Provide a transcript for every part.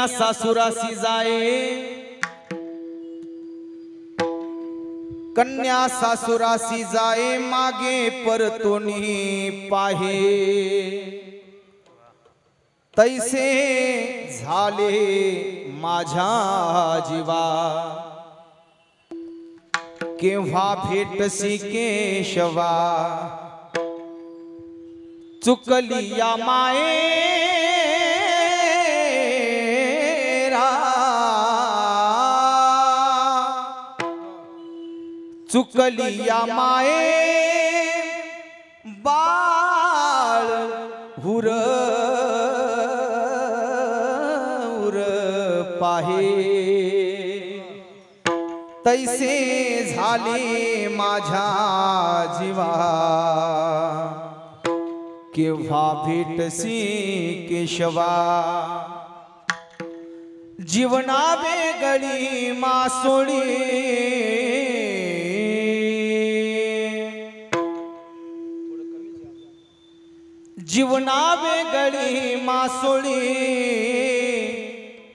कन्या सासुरासी जाये, कन्या सासुरासी जाये मागे परतोनी पाहे, तैसे झाले माझ्या जीवा, केव्हा भेटसी केशवा, चुकली या मायेरा, चुकली या माये बाळ हुर उर पाहे, तैसे झाले माझ्या जीवा, केव्हा भेटसी केशवा, जीवना वेगळी मासोळी, जीवना वेगळी मासोळी,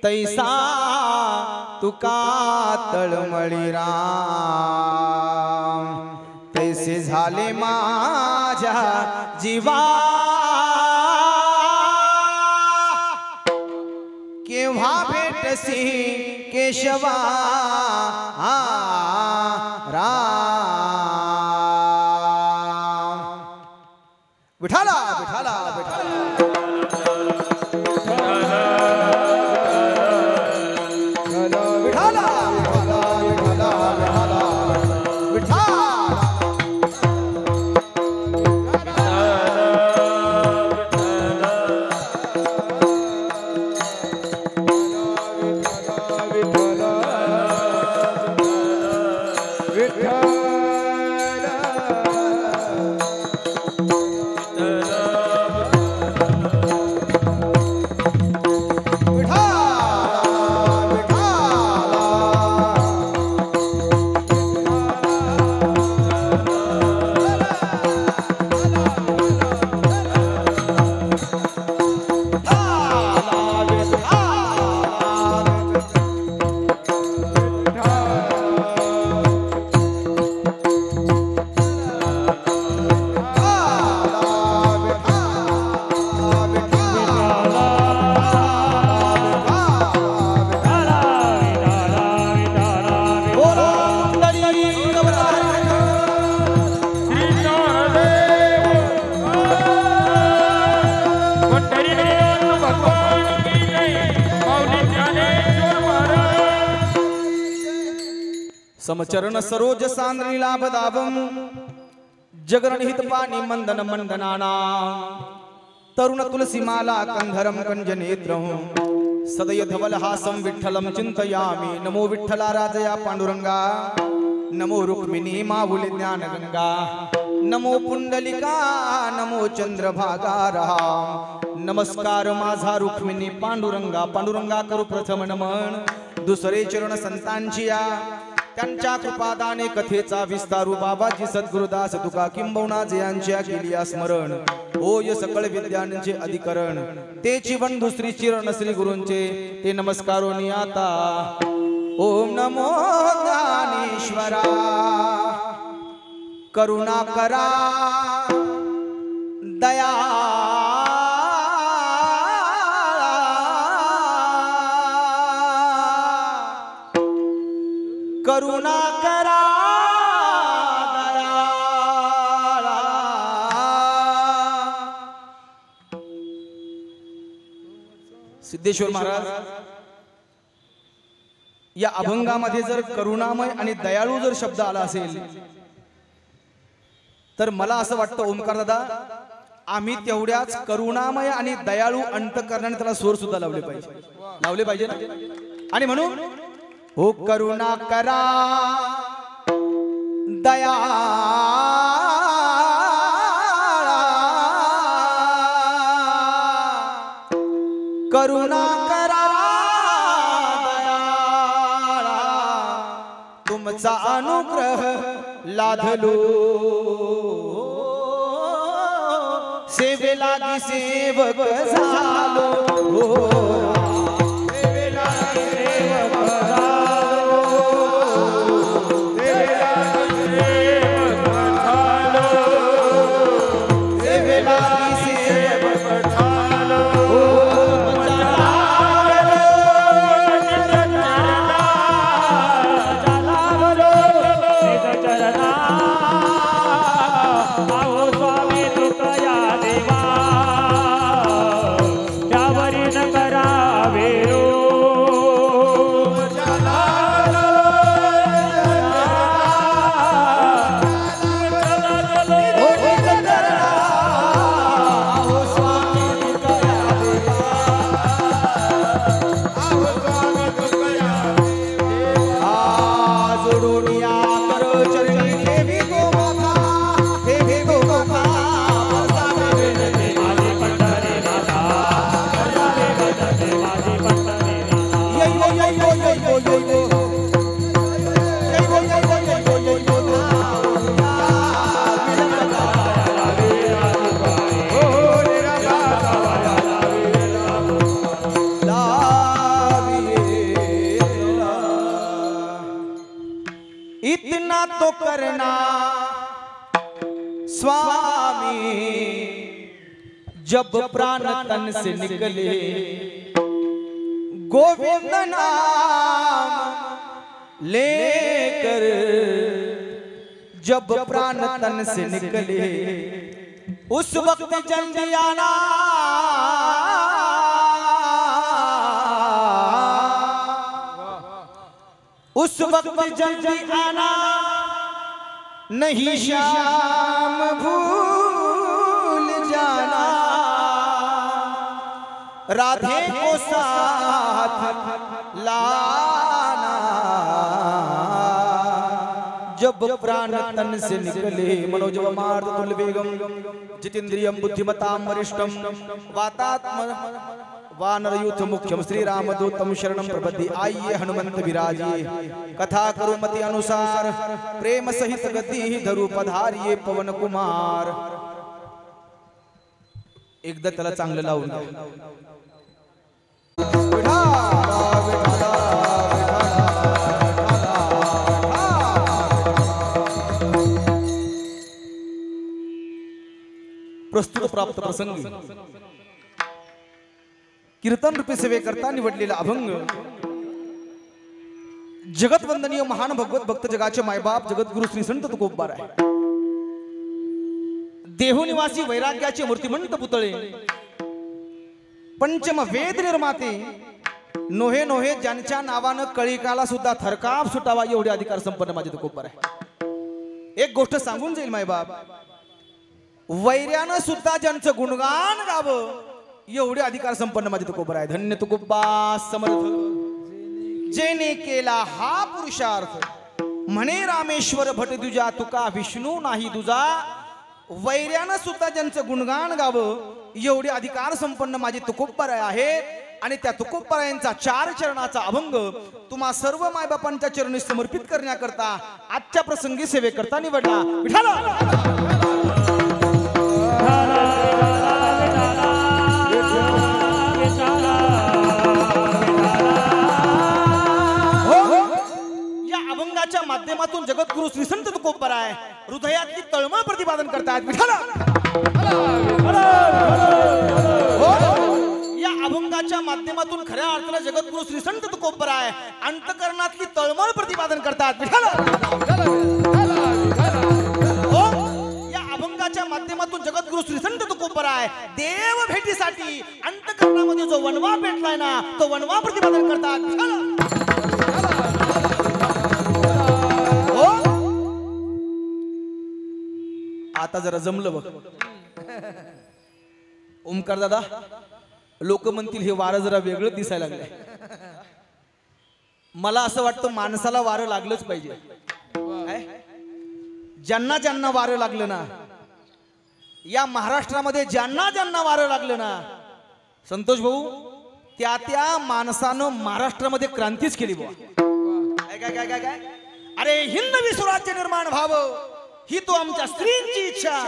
तैसा तुका तळमळी राम, तैसे झाले माझ्या जीवा, केव्हा भेटसी केशवा राम, विठाला विठाला विठाला समचरण सरोज सांद्री लाभ दावम, जगरणहित पाणी मंदन मंदनाना, तरुण तुलसी माला कंधरम कंज नेत्रं, सदय धवल हासं विठ्ठलं चिंतयामि, नमो विठ्ठला राजया पांडुरंगा, नमो रुक्मिणी माऊली ज्ञान गंगा, नमो पुंडलिका नमो चंद्रभागा राम, नमस्कार माझा रुक्मिणी पांडुरंगा, पांडुरंगा करू प्रथम नमन, दुसरे चरण संतांची या, त्यांच्या कृपादाने कथेचा विस्तारू, बाबाजी सद्गुरुदास तुका किंबहुना जयांच्या केलिया स्मरण, होय सकळ विद्यांचे अधिकरण, ते जीवन दुसरी चिरण श्री गुरूंचे, ते नमस्कारोनी आता. ओम नमो ज्ञानेश्वरा, करुणा करा दया करुणा करा दयाळा. सिद्धेश्वर महाराज या अभंगामध्ये जर करुणामय आणि दयाळू जर शब्द आला असेल तर मला असं वाटतं ओंकार दादा आम्ही तेवढ्याच करुणामय आणि दयाळू अंतकरणाने त्याला स्वर सुद्धा लावले पाहिजे ना. आणि म्हणून हो करुणा करा दया करुणा करा दयाळा, तुमचा अनुग्रह लाधलो, सेवेलागी सेवक झालो. आहो स्वामी तुकया देवा त्यावरी न करावे रो इतना तो करना स्वामी जब प्राण तन से निकले गोविंद नाम लेकर जब प्राण तन से निकले उस वक्त जल्दी आना उस वक्त जल्दी आना नहीं शाम भूल जाना राधे को साथ लाना जब प्राण तन से निकले मनोजवमार्ग तुल्यवेगम जितेन्द्रियम बुद्धिमताम वरिष्ठम वातात्म वानरयूथ मुख्यम श्री रामदूतम शरणम प्रपद्ये। आइए हनुमंत विराजिए कथा करो मति अनुसार प्रेम सहित गति धरू पधारिये पवन कुमार। एकदा त्याला चांगलं लावून प्रस्तुत प्राप्त प्रसंगी कीर्तन रूपी सेवे करता निवडलेला अभंग जगत वंदनीय महान भगवत भक्त जगाचे मायबाप जगद्गुरु श्री संत तुकोबार आहे। देहनिवासी वैराग्याचे मूर्तिमंत पुतळे पंचम वेद निर्माते नोहे नोहे ज्यांच्या नावानं कळिकाला सुद्धा थरकाप सुटावा एवढे अधिकार संपन्न माझे तुकोबार आहे। एक गोष्ट सांगून जाईल मायबाप वैर्यानं सुद्धा ज्यांचं गुणगान गावं एवढे अधिकार संपन्न माझे तुकोबार आहे। धन्य तुकोबा समर्थ जेने केला हा पुरुषार्थ म्हणे रामेश्वर भट दुजा तुका विष्णू नाही दुजा। वैर्यानं सुद्धा ज्यांचं गुणगान गावं एवढे अधिकार संपन्न माझे तुकोबार आहेत आणि त्या तुकोबारायांचा 4 चरणाचा अभंग तुम्हा सर्व मायबापांच्या चरणी समर्पित करण्याकरता आजच्या प्रसंगी सेवे करता निवडला। विठाला माध्यमातून जगद्गुरु श्री संत तुकोबार आहे हृदयातली तळमळ प्रतिपादन करतात। विठाला या अभंगाच्या माध्यमातून खऱ्या अर्थाने जगद्गुरु श्री संत तुकोबार आहे अंतकरणातली तळमळ प्रतिपादन करतात। विठाला या अभंगाच्या माध्यमातून जगद्गुरु श्री संत तुकोबार आहे देव भेटीसाठी अंतकरणामध्ये जो वनवा पेटलाय ना तो वनवा प्रतिपादन करतात। विठाला आता जरा जमलं बघ ओमकार दादा लोक म्हणतील हे वारं जरा वेगळं दिसायला लागलंय। मला असं वाटतं माणसाला वारं लागलंच पाहिजे। ज्यांना ज्यांना वारं लागलं ना या महाराष्ट्रामध्ये ज्यांना ज्यांना वारं लागलं ना संतोष भाऊ त्या त्या माणसानं महाराष्ट्रामध्ये क्रांतीच केली बुवा। काय काय काय काय अरे हिंदवी स्वराज्य निर्माण व्हावं ही तो आमच्या स्त्रींची इच्छा।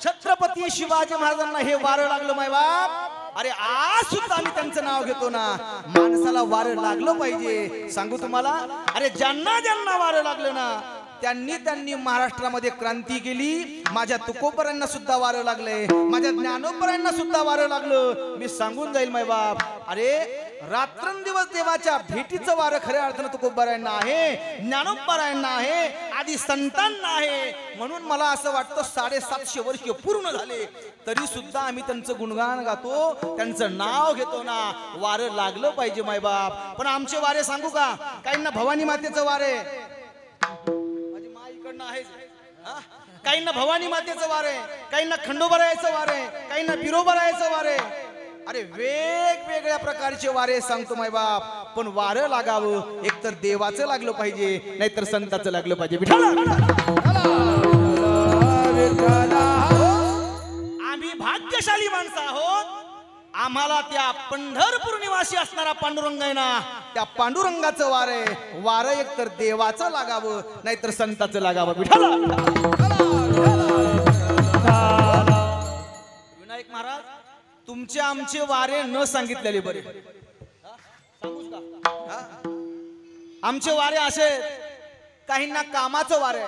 छत्रपती शिवाजी महाराजांना हे वारं लागलं मायबाप अरे आज सुद्धा आम्ही त्यांचं नाव घेतो ना माणसाला वारं लागलं पाहिजे। सांगू तुम्हाला अरे ज्यांना ज्यांना वारं लागलं ना त्यांनी त्यांनी महाराष्ट्रामध्ये क्रांती केली। माझ्या तुकोबारांना सुद्धा वारं लागलंय माझ्या ज्ञानोबारांना सुद्धा वारं लागलं। मी सांगून जाईल मायबाप अरे रात्रंदिवस देवाच्या भेटीचं वारं खऱ्या अर्थानं तुकोबारायांना आहे, ज्ञानोबारायांना आहे, आदी संतांना आहे. म्हणून मला असं वाटतं 750 वर्ष पूर्ण झाले तरी सुद्धा आम्ही त्यांचं गुणगान गातो, त्यांचं नाव घेतो ना. वारं लागलं पाहिजे मायबाप. पण आमचे वारे सांगू का? काहींना भवानी मातेचं वारे, माझी माई इकडनं आहे, काहींना भवानी मातेचं वारे, काहींना खंडोबारायाचं वारे, काहींना बिरोबारायाचं वारे. अरे वेगवेगळ्या प्रकारचे वारे सांगतो माय बाप. पण वारं लागावं एकतर देवाचं लागलं पाहिजे, नाहीतर संताचं लागलं पाहिजे. आम्ही भाग्यशाली माणसं आहोत. आम्हाला त्या पंढरपूर निवासी असणारा पांडुरंग आहे ना, त्या पांडुरंगाचं वारं एकतर देवाचं लागावं, नाहीतर संताचं लागावं. विनायक महाराज, तुमचे आमचे वारे न सांगितलेले बरे. सांगूच का? आमचे वारे असे, काहींना कामाचं वार आहे,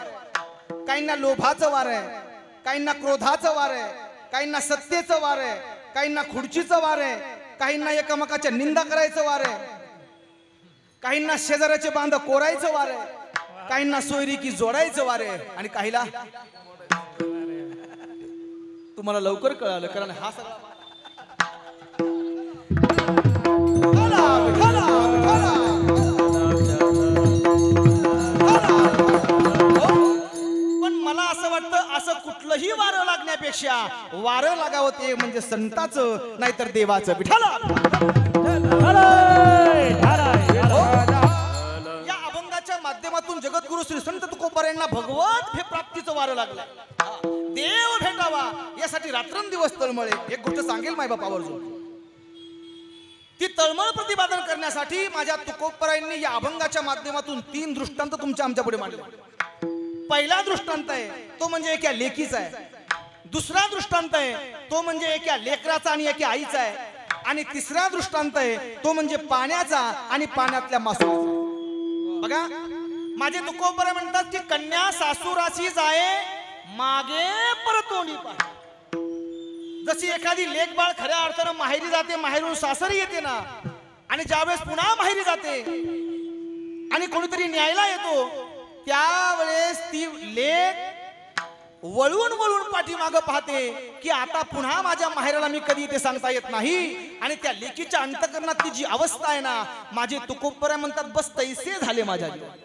काहींना लोभाचं वार आहे, काहींना क्रोधाचं वार आहे, काहींना सत्तेचं वार आहे, काहींना खुर्चीचं वार आहे, काहींना एकमेकाच्या निंदा करायचं वार आहे, काहींना शेजाऱ्याचे बांध कोरायचं वार आहे, काहींना सोयरीकी जोडायचं वार आहे, आणि काहीला तुम्हाला लवकर कळालं, कारण हा सगळा असं कुठलंही वारं लागण्यापेक्षा वारं लागावं ते म्हणजे संताचं, नाहीतर देवाचं. विठाला या अभंगाच्या माध्यमातून जगद्गुरु श्री संत तुकोबारायांना भगवत हे प्राप्तीचं वारं लागलं. देव भेटावा यासाठी रात्रंदिवस तळमळे. एक गोष्ट सांगेल माय बाप आवर्जून, ती तळमळ प्रतिपादन करण्यासाठी माझ्या तुकोबारायांनी या अभंगाच्या माध्यमातून 3 दृष्टांत तुमच्या आमच्या पुढे मांडले. पहिला दृष्टांत आहे तो म्हणजे एका लेकीचा आहे, दुसरा दृष्टांत आहे तो म्हणजे एका लेकराचा आणि एका आईचा आहे, आणि तिसरा दृष्टांत आहे तो म्हणजे पाण्याचा आणि पाण्यातल्या मासोळीचा. बघा, माझे तुकोबाराय म्हणतात की कन्या सासूराची जाये मागे परतोंडी पाहे. जशी एखादी लेक बाळ खऱ्या अर्थानं माहेरी जाते, माहेरून सासरी येते ना, आणि ज्यावेळेस पुन्हा माहेरी जाते आणि कोणीतरी न्यायला येतो, त्यावेळेस ती लेक वळून वळून पाठीमागं पाहते की आता पुन्हा माझ्या माहेराला मी कधी ते सांगता येत नाही. आणि त्या लेकीच्या अंतकरणातली जी अवस्था आहे ना, माझे तुकोबाराय म्हणतात बस तैसे झाले माझ्या जीवात.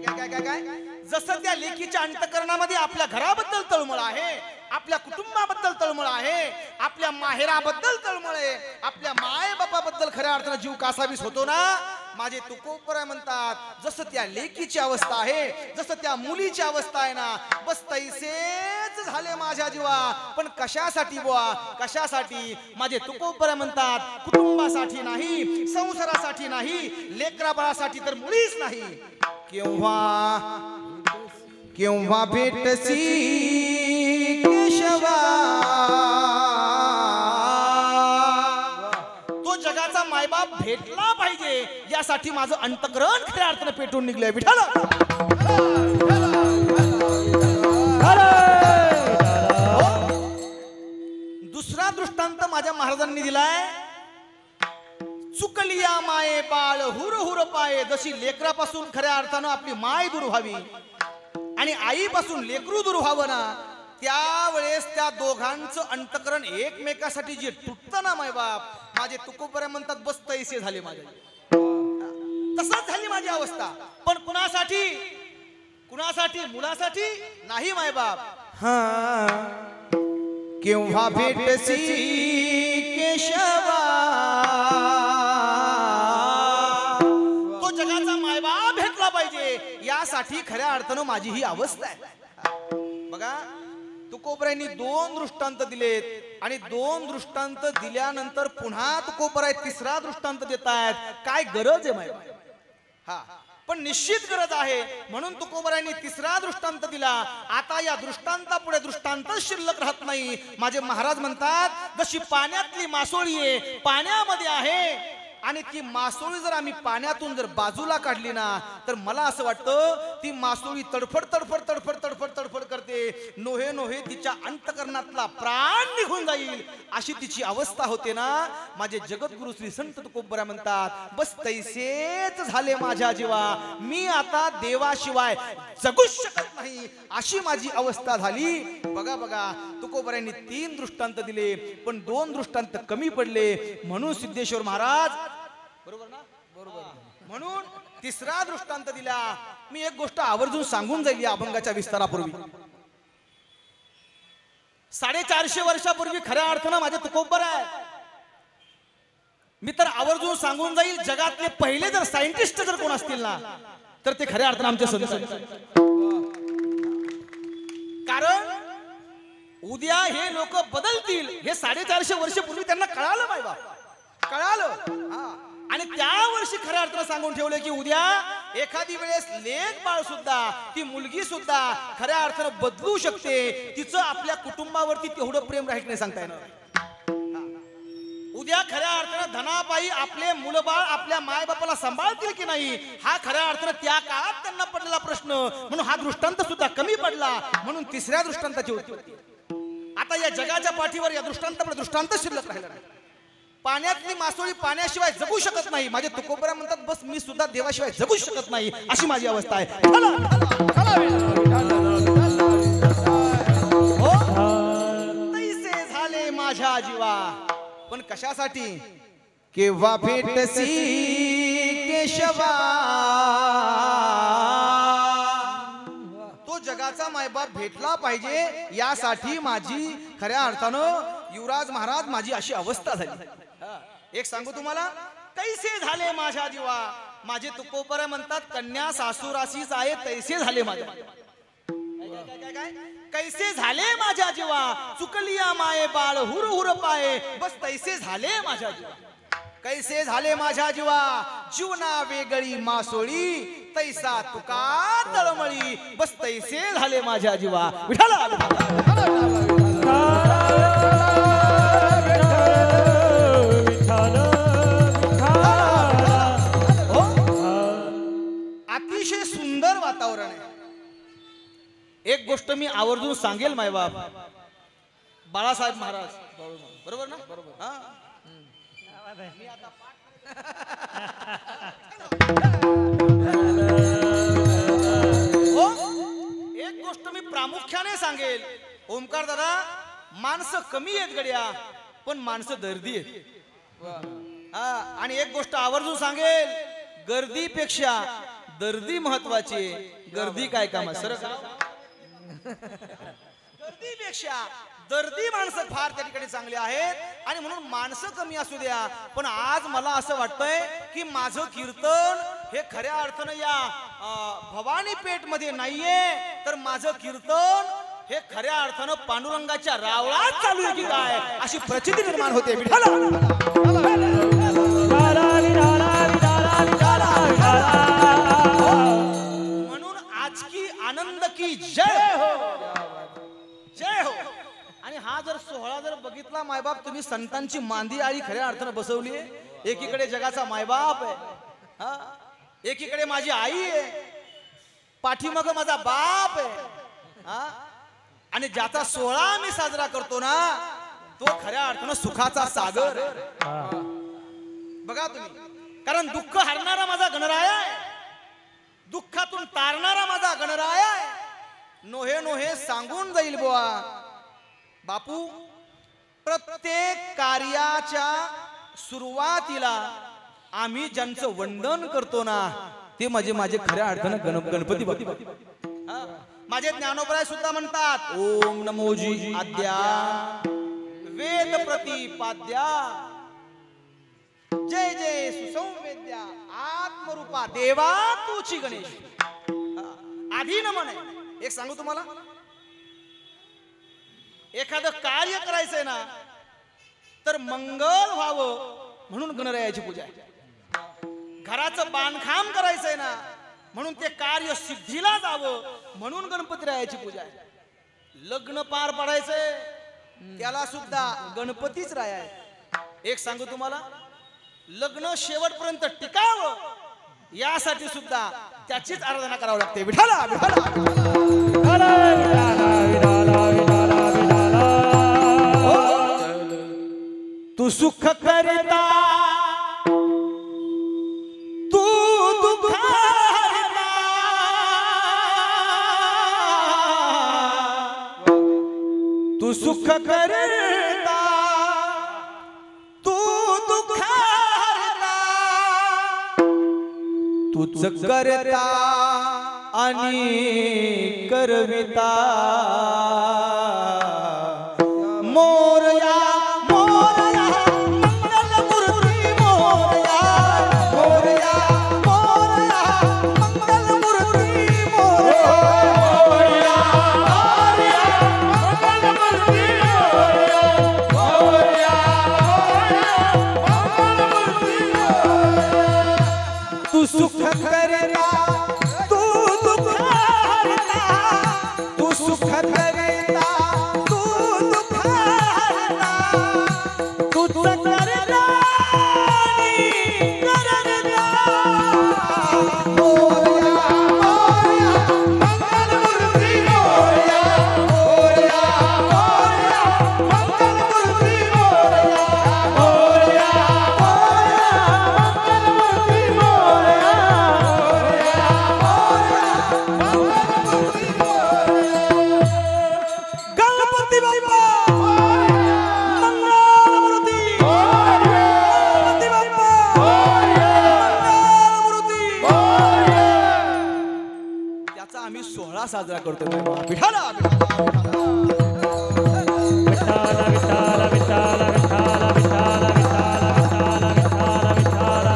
काय काय काय काय जसं त्या लेकीच्या अंतकरणामध्ये आपल्या घराबद्दल तळमळ आहे, आपल्या कुटुंबाबद्दल तळमळ आहे, आपल्या माहेराबद्दल तळमळ आहे, आपल्या माय बापाबद्दल खऱ्या अर्थानं जीव कासावीस होतो ना, माझे तुकोबाराय म्हणतात जसं त्या लेकीची अवस्था आहे, जसं त्या मुलीची अवस्था आहे ना, बस तैसेच झाले माझ्या जीवा. पण कशासाठी बुवा, कशासाठी? माझे तुकोबाराय म्हणतात कुटुंबासाठी नाही, संसारासाठी नाही, लेकरा बाळासाठी तर मुळीच नाही. केव्हा भेटसी केशवा, तो जगाचा मायबाप भेटला पाहिजे यासाठी माझं अंतकरण खऱ्या अर्थानं पेटून निघलंय. विठाला दुसरा दृष्टांत माझ्या महाराजांनी दिलाय. चुकलिया माये बाळ हुर हुर पाये. जशी लेकरापासून खऱ्या अर्थानं आपली माय दूर व्हावी आणि आईपासून लेकरू दूर व्हावं ना, त्यावेळेस त्या दोघांचं अंतकरण एकमेकासाठी जे तुटतं ना माय बाप, माझे तुकोबाराय म्हणतात बस तैसे झाले माझे. तसंच झाली माझी अवस्था. पण कुणासाठी? कुणासाठी? मुलासाठी नाही माय बाप. केव्हा भेटसी केशवा, तो जगाचा मायबाप भेटला पाहिजे यासाठी खऱ्या अर्थानं माझी ही अवस्था आहे. बघा, तुकोबारायांनी 2 दृष्टांत दिलेत आणि 2 दृष्टांत दिल्यानंतर पुन्हा तुकोबाराय तिसरा दृष्टांत देतायत. काय गरज आहे माय? हा, पण निश्चित गरज आहे. म्हणून तुकोबारायांनी तिसरा दृष्टांत दिला. आता या दृष्टांतापुढे दृष्टांतच शिल्लक राहत नाही. माझे महाराज म्हणतात जशी पाण्यातली मासोळी आहे, पाण्यामध्ये आहे, आणि ती मासोळी जर आम्ही पाण्यातून जर बाजूला काढली ना, तर मला असं वाटतं ती मासोळी तडफड तडफड तडफड तडफड तडफड करते. नोहे नोहे तिच्या अंतकरणातला प्राण निघून जाईल अशी तिची अवस्था होते ना. माझे जगद्गुरु श्री संत तुकोबरा म्हणतात, बस तैसेच झाले माझ्या जीवा, मी आता देवाशिवाय जगूच शकत नाही अशी माझी अवस्था झाली. बघा बघा, तुकोबऱ्यांनी 3 दृष्टांत दिले पण 2 दृष्टांत कमी पडले. म्हणून सिद्धेश्वर महाराज, बरोबर ना, बरोबर, म्हणून 3रा दृष्टांत दिला. मी एक गोष्ट आवर्जून सांगून जाईल या अभंगाच्या विस्तारापूर्वी. 450 वर्षापूर्वी खऱ्या अर्थानं माझे तुकोबर आहे. मी तर आवर्जून सांगून जाईल, जगातले पहिले जर सायंटिस्ट जर कोण असतील ना तर ते खऱ्या अर्थानं आमचे संत. कारण उद्या हे लोक बदलतील हे 450 वर्षापूर्वी त्यांना कळालं माय बाप, कळालं. आणि त्या वर्षी खऱ्या अर्थानं सांगून ठेवले की उद्या एखादी वेळेस लेक बाळ सुद्धा, ती मुलगी सुद्धा खऱ्या अर्थानं बदलू शकते. तिचं आपल्या कुटुंबावरती तेवढं प्रेम राहील नाही सांगता येणार. उद्या खऱ्या अर्थानं धनाबाई आपले मुलबाळ आपल्या मायबापाला सांभाळतील की नाही हा खऱ्या अर्थानं त्या काळात त्यांना पडलेला प्रश्न. म्हणून हा दृष्टांत सुद्धा कमी पडला. म्हणून 3ऱ्या दृष्टांताची होती. आता या जगाच्या पाठीवर या दृष्टांत शिल्लक राहिला नाही. पाण्यातली मासोळी पाण्याशिवाय जगू शकत नाही. माझे तुकोबरा म्हणतात, बस मी सुद्धा देवाशिवाय जगू शकत नाही अशी माझी अवस्था आहे. तैसे झाले माझ्या जीवा. पण कशासाठी? केव्हा भेटसी केशवा, तो जगाचा मायबाप भेटला पाहिजे यासाठी माझी खऱ्या अर्थानं युवराज महाराज माझी अशी अवस्था झाली. एक सांगू तुम्हाला, कैसे झाले माझ्या जीवा. माझे तुकोबर म्हणतात, कन्या सासूराशीच आहे तैसे झाले माझ्या. कैसे झाले माझ्या जीवा, चुकलिया माये बाळ हुर हुर पाये, बस तैसे झाले माझ्या जीवा. कैसे झाले माझ्या जीवा, जीवना वेगळी मासोळी, तैसा तुका तळमळी, बस तैसे झाले माझ्या जीवा. विठाला अतिशय सुंदर वातावरण आहे. एक गोष्ट मी आवर्जून सांगेल मायबाप, बाळासाहेब महाराज, बरोबर ना, बरोबर. एक गोष्ट मी प्रामुख्याने सांगेल, ओमकार दादा, माणसं कमी आहेत गड्या पण माणसं दर्दी आहेत. आणि एक गोष्ट आवर्जून सांगेल, गर्दीपेक्षा दर्दी महत्वाची. गर्दी काय काम सर, गर्दीपेक्षा दर्दी माणसं फार त्या ठिकाणी चांगली आहेत. आणि म्हणून माणसं कमी असू द्या पण आज मला असं वाटतंय की माझं कीर्तन हे खऱ्या अर्थानं या भवानी पेठ मध्ये नाहीये, तर माझं कीर्तन हे खऱ्या अर्थानं पांडुरंगाच्या रावळात चालू आहे की काय अशी प्रचिती निर्माण होते. म्हणून आज की आनंद की जय हो, जय हो. आणि हा जर सोहळा जर बघितला मायबाप, तुम्ही संतांची मांदी आळी खऱ्या अर्थानं बसवली आहे. एकीकडे जगाचा मायबाप आहे, एकीकडे माझी आई आहे, पाठीमाग माझा बाप आहे. आणि ज्याचा सोहळा मी साजरा करतो ना तो खऱ्या अर्थानं सुखाचा सागर. बघा तुम्ही, कारण दुःख हरणारा माझा गणराय आहे, दुःखातून तारणारा माझा गणराय आहे. नोहे नोहे सांगून जाईल बुवा बापू, प्रत्येक कार्याच्या सुरुवातीला आम्ही ज्यांचं वंदन करतो ना ते माझे खऱ्या अर्थानं गणपती बाप्पा. माझे ज्ञानोबराय सुद्धा म्हणतात, ओम नमोजी आद्या वेद प्रतिपाद्या, जय जय सुसंवेद्या आत्मरूपा देवा तूची गणेश. आधी नमन आहे. एक सांगू तुम्हाला, एखादं कार्य करायचंय ना तर मंगल व्हावं म्हणून गणरायाची पूजा आहे. घराचं बांधकाम करायचंय ना म्हणून ते कार्य सिद्धीला जावं म्हणून गणपतीरायाची पूजा आहे. लग्न पार पडायचंय त्याला सुद्धा गणपतीच राय आहे. एक सांगू तुम्हाला, लग्न शेवटपर्यंत टिकावं यासाठी सुद्धा त्याचीच आराधना करावी लागते. विठाला विठाला तू सुख करता तू दुःख हरता तूच करता आणि करविता मोरया मोरया मंगलमूर्ती मोरया मोरया मोरया मंगलमूर्ती मोरया मोरया मोरया मंगलमूर्ती मोरया मंगलमूर्ती तू सुख करता तू दुःख हरता तू सुख करता तू दुःख हरता तूच करता आणि करता मोरया मोरया मंगलमूर्ती मोरया मोरया मोरया मंगलमूर्ती मोरया मोरया मोरया मंगलमूर्ती मोरया गणपती बाप्पा मंगलमूर्ती गणपती बाप्पा मंगलमूर्ती त्याचा आम्ही सोहळा साजरा करतो विठाला विठाला विठाला विठाला विठाला विठाला विठाला विठाला विठाला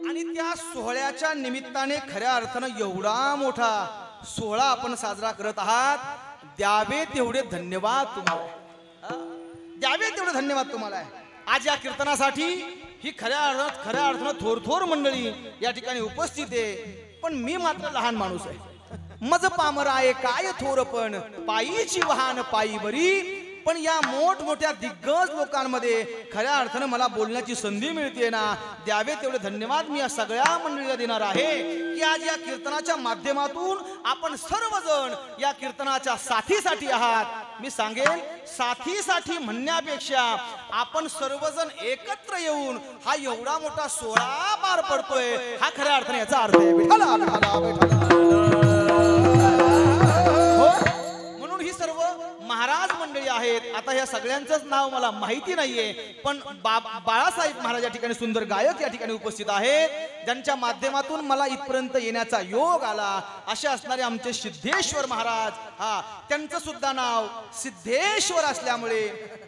आणि त्या सोहळ्याच्या निमित्ताने खऱ्या अर्थानं एवढा मोठा सोहळा आपण साजरा करत आहात द्यावे तेवढे धन्यवाद तुम्हाला द्यावे तेवढे धन्यवाद तुम्हाला आज या कीर्तनासाठी ही खऱ्या अर्थानं थोर मंडळी या ठिकाणी उपस्थित आहे पण मी मात्र लहान माणूस आहे मज पामर आहे काय थोर पण पायीची वाहन पायी बरी पण या मोठमोठ्या दिग्गज लोकांमध्ये खऱ्या अर्थानं मला बोलण्याची संधी मिळते ना द्यावे तेवढे धन्यवाद मी या सगळ्या मंडळीला देणार आहे की आज या कीर्तनाच्या माध्यमातून आपण सर्वजण या कीर्तनाच्या साथीसाठी आहात मी सांगेल साथीसाठी म्हणण्यापेक्षा आपण सर्वजण एकत्र येऊन हा एवढा मोठा सोहळा पार पडतोय हा खऱ्या अर्थाने याचा अर्थ आहे विठाला विठाला विठाला म्हणून ही सर्व महाराज मंडळी आहेत आता ह्या सगळ्यांचंच नाव मला माहिती नाहीये पण बाळासाहेब महाराज या ठिकाणी सुंदर गायक या ठिकाणी उपस्थित आहेत ज्यांच्या माध्यमातून मला इथपर्यंत येण्याचा योग आला असे असणारे आमचे सिद्धेश्वर महाराज हा त्यांचं सुद्धा नाव सिद्धेश्वर असल्यामुळे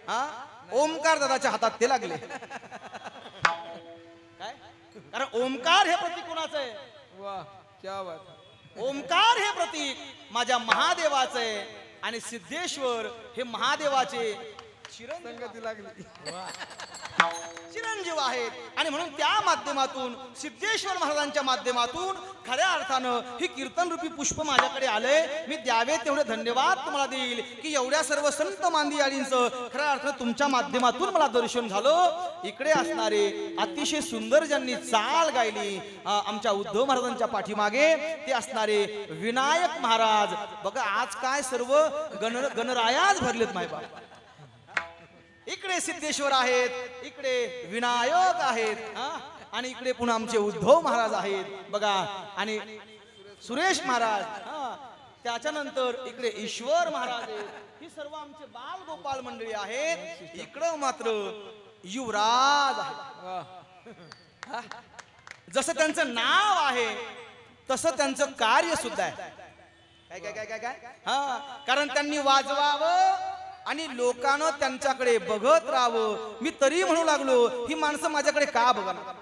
हा ओमकार दादाच्या हातात ते लागले काय कारण ओमकार हे प्रतीक कोणाचं आहे वाह क्या बात ओमकार हे प्रतीक माझ्या महादेवाचं आहे आणि सिद्धेश्वर हे महादेवाचे संगती लागली चिरंजीव आहेत आणि म्हणून त्या माध्यमातून सिद्धेश्वर महाराजांच्या माध्यमातून खऱ्या अर्थानं ही कीर्तन रूपी पुष्प माझ्याकडे आले मी द्यावे तेवढे धन्यवाद तुम्हाला देईल की एवढ्या सर्व संत मांदियाळींचं खऱ्या अर्थानं तुमच्या माध्यमातून मला दर्शन झालं इकडे असणारे अतिशय सुंदर ज्यांनी चाल गायली आमच्या उद्धव महाराजांच्या पाठीमागे ते असणारे विनायक महाराज बघा आज काय सर्व गणरायाज भरलेत मायबाप इकडे सिद्धेश्वर आहेत इकडे विनायक आहेत आणि इकडे पुन्हा आमचे उद्धव महाराज आहेत बघा आणि सुरेश महाराज त्याच्यानंतर इकडे ईश्वर महाराज आहेत ही सर्व आमचे बाल गोपाल मंडळी आहेत इकडं मात्र युवराज आहे जसं त्यांचं नाव आहे तसं त्यांचं कार्य सुद्धा आहे काय काय काय काय काय हा कारण त्यांनी वाजवावं आणि लोकांना त्यांच्याकडे बघत राहावं मी तरी म्हणू लागलो ही माणसं माझ्याकडे का बघणार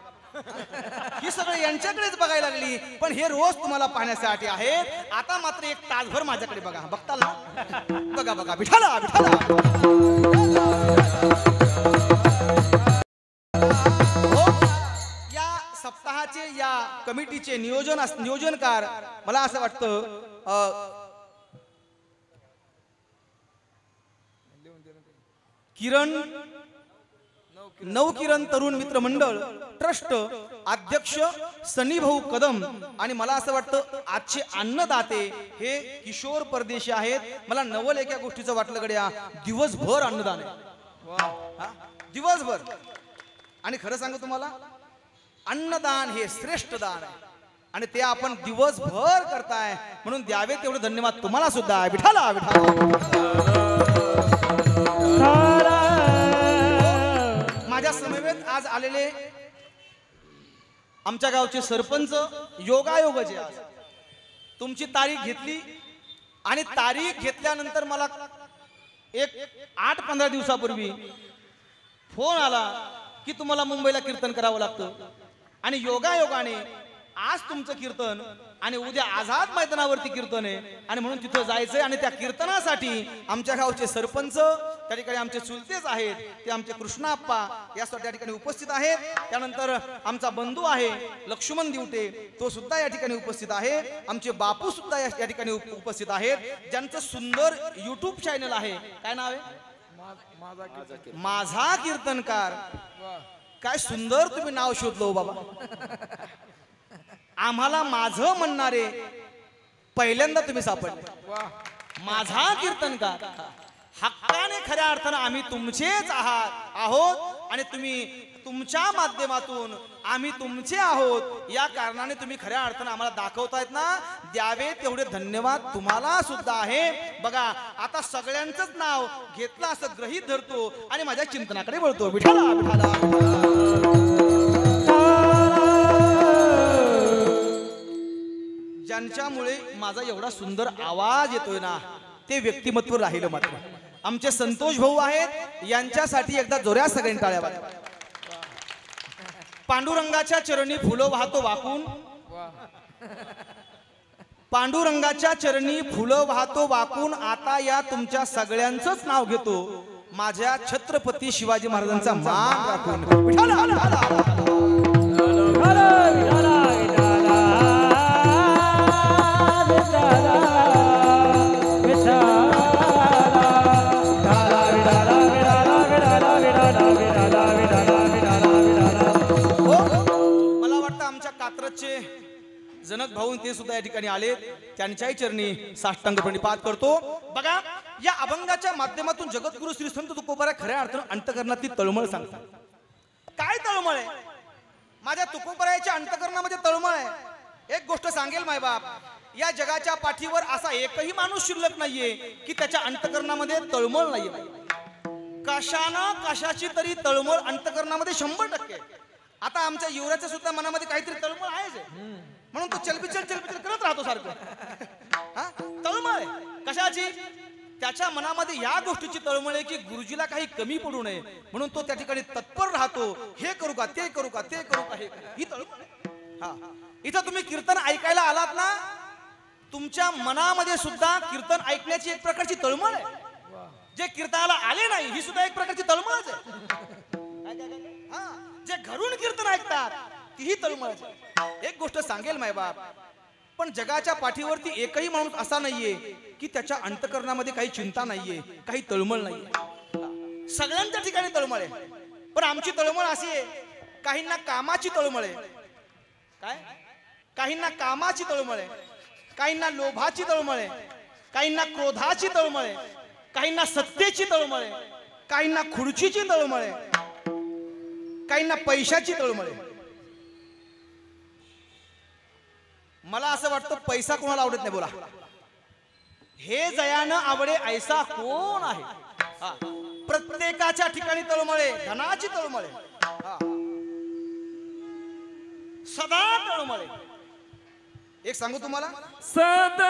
ही सगळे यांच्याकडेच बघायला लागली पण हे रोज तुम्हाला पाहण्यासाठी आहेत आता मात्र एक तासभर माझ्याकडे बघा बघताल ना बघा बघा विठाला विठाला या सप्ताहाचे या कमिटीचे नियोजनकार मला असं वाटतं किरण नवकिरण तरुण मित्र मंडळ ट्रस्ट अध्यक्ष सनी भाऊ कदम आणि मला असं वाटतं आजचे अन्नदाते हे किशोर परदेशी आहेत मला नवल एका गोष्टीचं वाटलं गड्या दिवसभर अन्नदान आहे दिवसभर आणि खरं सांगू तुम्हाला अन्नदान हे श्रेष्ठ दान आहे आणि ते आपण दिवसभर करताय म्हणून द्यावे तेवढे धन्यवाद तुम्हाला सुद्धा विठाला विठाला आलेले आमच्या गावचे सरपंच योगायोगाचे आज तुमची तारीख घेतली आणि तारीख घेतल्यानंतर मला एक 8-15 दिवसापूर्वी फोन आला की तुम्हाला मुंबईला कीर्तन करावं लागतं आणि योगायोगाने आज तुमचं कीर्तन आणि उद्या आझाद मैदानावरती कीर्तन आहे आणि म्हणून तिथं जायचंय आणि त्या कीर्तनासाठी आमच्या गावचे सरपंच त्या ठिकाणी आमचे चुलतेच आहेत ते आमचे कृष्णाप्पा यासाठी त्या ठिकाणी उपस्थित आहेत. त्यानंतर आमचा बंधू आहे लक्ष्मण दिवटे तो सुद्धा या ठिकाणी उपस्थित आहे. आमचे बापू सुद्धा या ठिकाणी उपस्थित आहेत ज्यांचं सुंदर YouTube चॅनल आहे. काय नाव आहे? माझा कीर्तनकार. काय सुंदर तुम्ही नाव शोधलो बाबा. आम्हाला माझं म्हणणारे पहिल्यांदा तुम्ही सापडले. माझा कीर्तनकार हक्काने खऱ्या अर्थानं आम्ही तुमचेच आहोत आणि तुम्ही तुमच्या माध्यमातून आम्ही तुमचे आहोत या कारणाने तुम्ही खऱ्या अर्थानं आम्हाला दाखवतायत ना. द्यावे तेवढे धन्यवाद तुम्हाला सुद्धा आहे. बघा आता सगळ्यांचंच नाव घेतलं असं गृहीत धरतो आणि माझ्या चिंतनाकडे वळतो. विठाला विठाला. ज्यांच्यामुळे माझा एवढा सुंदर आवाज येतोय ना ते व्यक्तिमत्व राहिलं मात्र आमचे संतोष भाऊ आहेत. यांच्यासाठी एकदा जोऱ्या सगळ्यांनी टाळ्या वाजवा. पांडुरंगाच्या चरणी फुलं वाहतो वाकून. पांडुरंगाच्या चरणी फुलं वाहतो वाकून आता या तुमच्या सगळ्यांचंच नाव घेतो माझ्या छत्रपती शिवाजी महाराजांचा मान राखून. जनक भाऊ ते सुद्धा या ठिकाणी आले त्यांच्याही चरणी साष्टांग प्रणिपात करतो. बघा या अभंगाच्या माध्यमातून जगद्गुरु श्री संत तुकोबारा खऱ्या अर्थानं अंतकरणातली तळमळ सांगतात. काय तळमळ आहे माझ्या तुकोबाराच्या अंतकरणामध्ये तळमळ आहे. एक गोष्ट सांगेल मायबाप या जगाच्या पाठीवर असा एकही माणूस शिल्लक नाहीये की त्याच्या अंतकरणामध्ये तळमळ नाहीये. कशाना कशाची तरी तळमळ अंतकरणामध्ये 100%. आता आमच्या युवराच्या सुद्धा मनामध्ये काहीतरी तळमळ आहेच म्हणून तो चलबिचल करत राहतो सारखं. तळमळ आहे कशाची त्याच्या मनामध्ये या गोष्टीची तळमळ आहे की गुरुजीला काही कमी पडू नये म्हणून तो त्या ठिकाणी तत्पर राहतो. हे करू का ते करू का ते करू का हे ही तळमळ. इथं तुम्ही कीर्तन ऐकायला आलात ना तुमच्या मनामध्ये सुद्धा कीर्तन ऐकण्याची एक प्रकारची तळमळ आहे. जे कीर्तनाला आले नाही ही सुद्धा एक प्रकारची तळमळच आहे. जे घरून कीर्तन ऐकतात तीही तळमळ. एक गोष्ट सांगेल मायबाप पण जगाच्या पाठीवरती एकही माणूस असा नाहीये की त्याच्या अंतकरणामध्ये काही चिंता नाहीये काही तळमळ नाहीये. सगळ्यांच्या ठिकाणी तळमळ आहे पण आमची तळमळ अशी आहे काहींना कामाची तळमळ आहे. काय काहींना कामाची तळमळ आहे काहींना लोभाची तळमळ आहे काहींना क्रोधाची तळमळ आहे काहींना सत्तेची तळमळ आहे काहींना खुर्चीची तळमळ आहे काहींना पैशाची तळमळ आहे. मला असं वाटतं पैसा कोणाला आवडत नाही बोला. हे जयानं आवडे ऐसा कोण आहे. प्रत्येकाच्या ठिकाणी तळमळे धनाची तळमळे सदा तळमळे. एक सांगू तुम्हाला सदा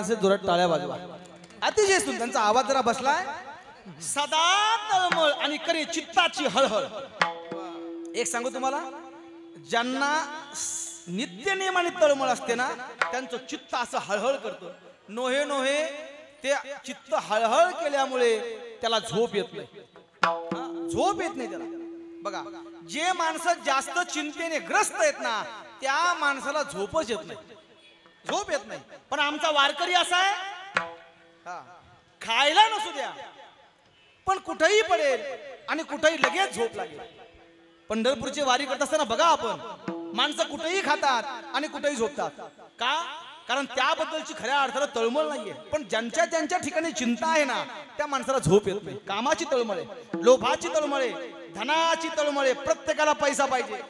असेल जोरात टाळ्या वाजवा. अतिशय सुंदर. त्यांचा आवाज जरा बसलाय. सदा तळमळ आणि करे चित्ताची हळहळ. एक सांगू तुम्हाला, ज्यांना नित्य नियमाने तळमळ असते ना त्यांचं चित्त असं हळहळ करतं. नोहे नोहे ते चित्त हळहळ केल्यामुळे त्याला झोप येत नाही. झोप येत नाही त्याला. बघा, जे माणसं जास्त चिंतेने ग्रस्त आहेत ना त्या माणसाला झोपच येत नाही. झोप येत नाही. पण आमचा वारकरी असा आहे, खायला नसू द्या पण कुठेही पडेल आणि कुठेही लगेच झोप लागेल. पंढरपूरची वारी करत असताना बघा आपण, माणसं कुठेही खातात आणि कुठेही झोपतात. का? कारण त्याबद्दलची खऱ्या अर्थानं तळमळ नाहीये. पण ज्यांच्या ज्यांच्या ठिकाणी चिंता आहे ना त्या माणसाला झोप येत नाही. कामाची तळमळ आहे, लोभाची तळमळ आहे, धनाची तळमळ आहे. प्रत्येकाला पैसा पाहिजे.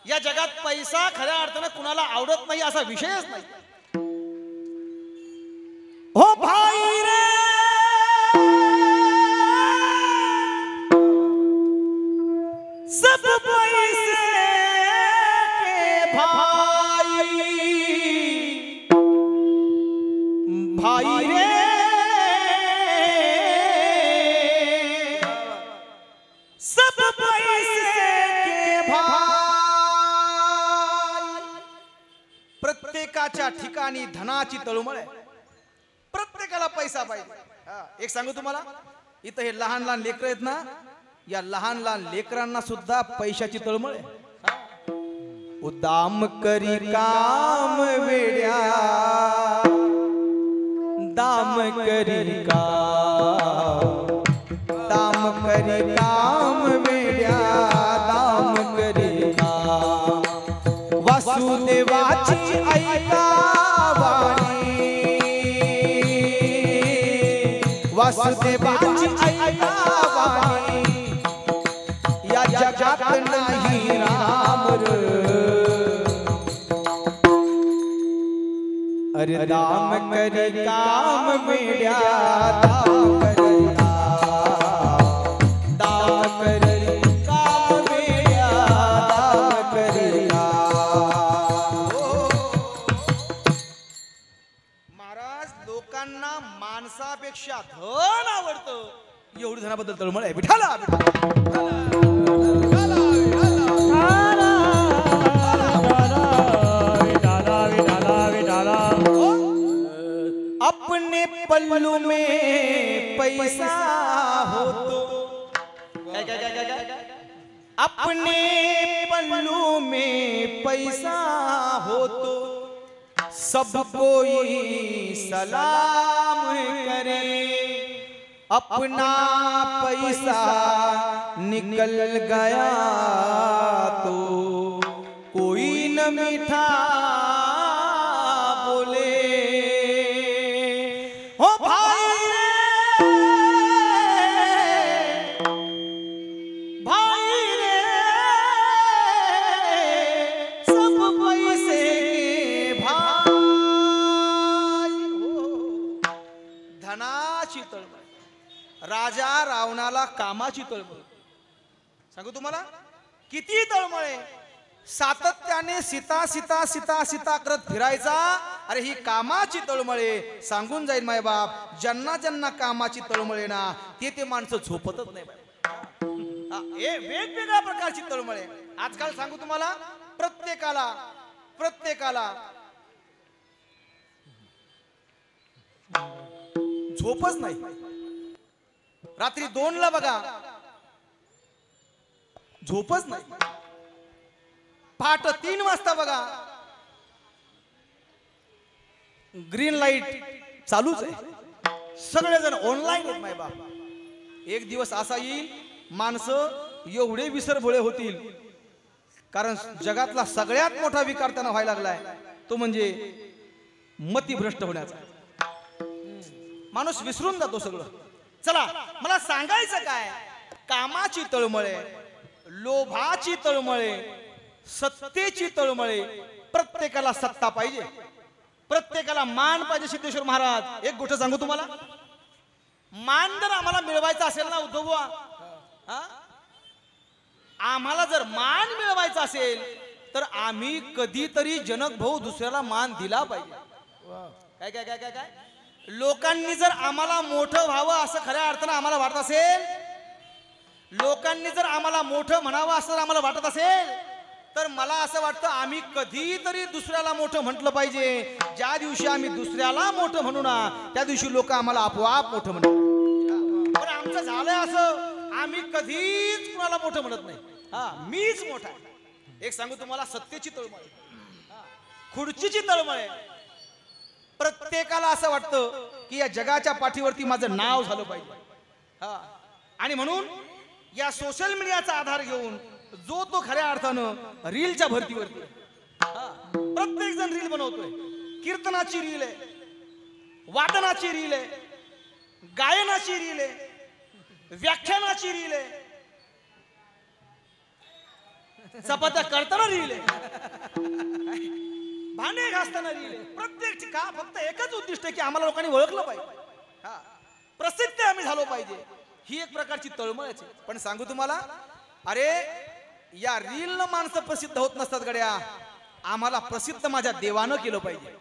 या जगात पैसा खऱ्या अर्थानं कुणाला आवडत नाही असा विषयच नाही. हो भाई रे, सब पैसे के भाई, भाई रे सब पैसे के भाई. प्रत्येकाच्या ठिकाणी धनाची तळमळ आहे. प्रत्येकाला पैसा पाहिजे. एक सांगू तुम्हाला, इथं हे लहान लहान लेकर आहेत ना, या लहान लहान लेकरांना सुद्धा पैशाची तळमळ आहे. उदाम करी काम वेड्या, दाम करी काम, दाम करी काम वेड्या, दाम करी काम. वासुदेवाची ऐका वाणी, वासुदेवाची ऐका वाणी. या जगात नाही राम र. अरे दाम करी काम वेड्या, दाम करी काम, दाम करी काम वेड्या, दाम करी काम. महाराज, लोकांना माणसापेक्षा धन आवडतं. एवढी धनाबद्दल तळमळ आहे. विठाला अपने पल्लू में पैसा हो तो, अपने पल्लू में पैसा हो तो सब कोई सलाम करे. अपना पैसा निकल गया तो कोई न मीठा बोले. हो भाई रे, भाई रे, सब पैसे के भाई. धनाची तळमळ. राजा रावणाला कामाची तळमळ. सांगू तुम्हाला किती तळमळ आहे. सातत्याने सीता सीता सीता सीता करत फिरायचा. अरे ही कामाची तळमळ आहे. सांगून जाईल माय बाप, ज्यांना ज्यांना कामाची तळमळ आहे ना ते माणसं झोपतच नाही. वेगवेगळ्या प्रकारची तळमळ आहे. आजकाल सांगू तुम्हाला, प्रत्येकाला झोपच नाही. रात्री 2ला बघा झोपच नाही. पहाटे 3 वाजता बघा ग्रीन लाईट चालूच आहे. सगळेजण ऑनलाईन आहेत माय बाप. एक दिवस असा येईल माणसं एवढे विसरभोळे होतील, कारण जगातला सगळ्यात मोठा विकार त्यांना व्हायला लागलाय तो म्हणजे मतिभ्रष्ट होण्याचा. माणूस विसरून जातो सगळं. चला, मला सांगायचं काय, कामाची तळमळे, लोभाची तळमळे, सत्तेची तळमळे. प्रत्येकाला सत्ता पाहिजे, प्रत्येकाला मान पाहिजे. सिद्धेश्वर महाराज एक गोष्ट सांगू तुम्हाला, मान जर आम्हाला मिळवायचा असेल ना उद्धव बुवा, आम्हाला जर मान मिळवायचा असेल तर आम्ही कधीतरी जनक भाऊ दुसऱ्याला मान दिला पाहिजे. काय काय काय काय काय लोकांनी जर आम्हाला मोठं व्हावं असं खऱ्या अर्थानं आम्हाला वाटत असेल, लोकांनी जर आम्हाला मोठं म्हणावं असं आम्हाला वाटत असेल, तर मला असं वाटतं आम्ही कधीतरी दुसऱ्याला मोठं म्हटलं पाहिजे. ज्या दिवशी आम्ही दुसऱ्याला मोठं म्हणू ना, त्या दिवशी लोक आम्हाला आपोआप मोठं म्हणतात. पण आमचं झालंय असं, आम्ही कधीच कुणाला मोठं म्हणत नाही. हा, मीच मोठा आहे. एक सांगू तुम्हाला, सत्तेची तळमळ, खुर्चीची तळमळ. प्रत्येकाला असं वाटतं की या जगाच्या पाठीवरती माझं नाव झालं पाहिजे. हा, आणि म्हणून या सोशल मीडियाचा आधार घेऊन जो तो खऱ्या अर्थानं रीलच्या भरतीवरती, प्रत्येक जण रील बनवतोय. कीर्तनाची रील आहे, वादनाची रील आहे, गायनाची रील आहे, व्याख्यानाची रील आहे, चपात्या करताना रील आहे, भांडे घासताना रील आहे. प्रत्येक का फक्त एकच उद्दिष्ट आहे की आम्हाला लोकांनी ओळखलं पाहिजे, प्रसिद्ध आम्ही झालो पाहिजे. ही एक प्रकारची तळमळच आहे. पण सांगू तुम्हाला, अरे या रीलनं माणसं प्रसिद्ध होत नसतात गड्या. आम्हाला प्रसिद्ध माझ्या देवानं केलं पाहिजे.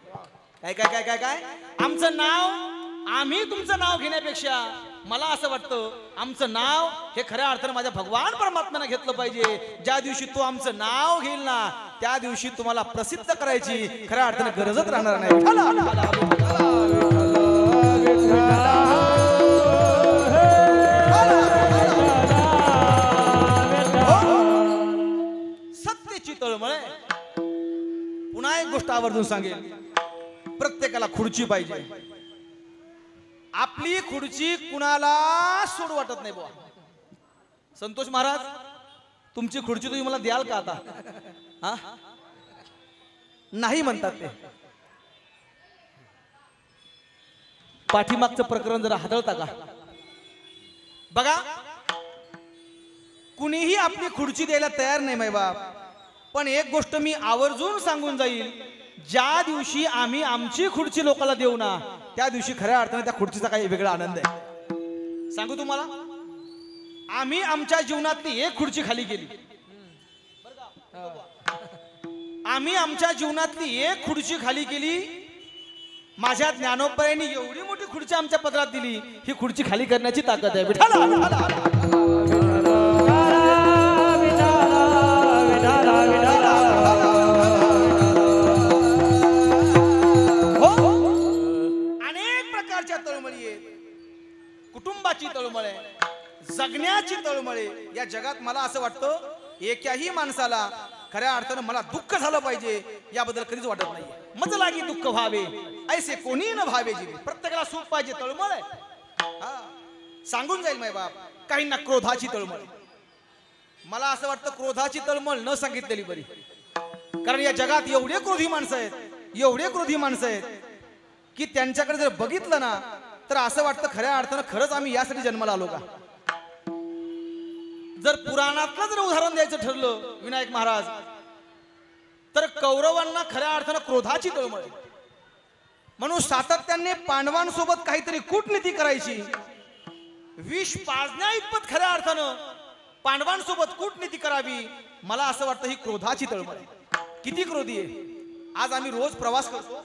काय काय काय काय काय आमचं नाव, आम्ही तुमचं नाव घेण्यापेक्षा मला असं वाटतं आमचं नाव हे खऱ्या अर्थानं माझ्या भगवान परमात्म्यानं घेतलं पाहिजे. ज्या दिवशी तो आमचं नाव घेईल ना, त्या दिवशी तुम्हाला प्रसिद्ध करायची खऱ्या अर्थानं गरजच राहणार नाही. सत्तेची तळमळ. पुन्हा एक गोष्ट आवर्जून सांगेल, प्रत्येकाला खुर्ची पाहिजे. आपली खुर्ची कुणाला सोड वाटत नाही बुवा. संतोष महाराज, तुमची खुर्ची तुम्ही मला द्याल का आता? हा, नाही म्हणतात ते. पाठीमागचं प्रकरण जरा हादळता का? बघा, कुणीही आपली खुर्ची द्यायला तयार नाही माय बाप. पण एक गोष्ट मी आवर्जून सांगून जाईल, ज्या दिवशी आम्ही आमची खुर्ची लोकांना देऊ ना, त्या दिवशी खऱ्या अर्थाने त्या खुर्चीचा काही वेगळा आनंद आहे. सांगू तुम्हाला, आम्ही आमच्या जीवनातली एक खुर्ची खाली केली. आम्ही आमच्या जीवनातली एक खुर्ची खाली केली. माझ्या ज्ञानोबरायांनी एवढी मोठी खुर्ची आमच्या पदरात दिली. ही खुर्ची खाली करण्याची ताकद आहे. अनेक प्रकारच्या तळमळी आहेत. कुटुंबाची तळमळ आहे, जगण्याची तळमळ आहे. या जगात मला असं वाटतं एकाही माणसाला खऱ्या अर्थानं मला दुःख झालं पाहिजे याबद्दल कधीच वाटत नाही. मज लागी दुःख व्हावे ऐसे कोणी न भावे जीवे. प्रत्येकाला सुख पाहिजे, तळमळ आहे. सांगून जाईल माय बाप, काहींना क्रोधाची तळमळ. मला असं वाटतं क्रोधाची तळमळ न सांगितलेली बरी. कारण या जगात एवढे क्रोधी माणसं आहेत, एवढे क्रोधी माणसं आहेत की त्यांच्याकडे जर बघितलं ना, तर असं वाटतं खऱ्या अर्थानं खरंच आम्ही यासाठी जन्माला आलो का? जर पुराणातलं जर उदाहरण द्यायचं ठरलं विनायक महाराज, तर कौरवांना खऱ्या अर्थानं क्रोधाची तळमळ. म्हणून सातत्याने पांडवांसोबत काहीतरी कूटनीती करायची, विष पाजण्या इतपत खऱ्या अर्थानं पांडवांसोबत कूटनीती करावी. मला असं वाटतं ही क्रोधाची तळमळ. किती क्रोधी आहे. आज आम्ही रोज प्रवास करतो,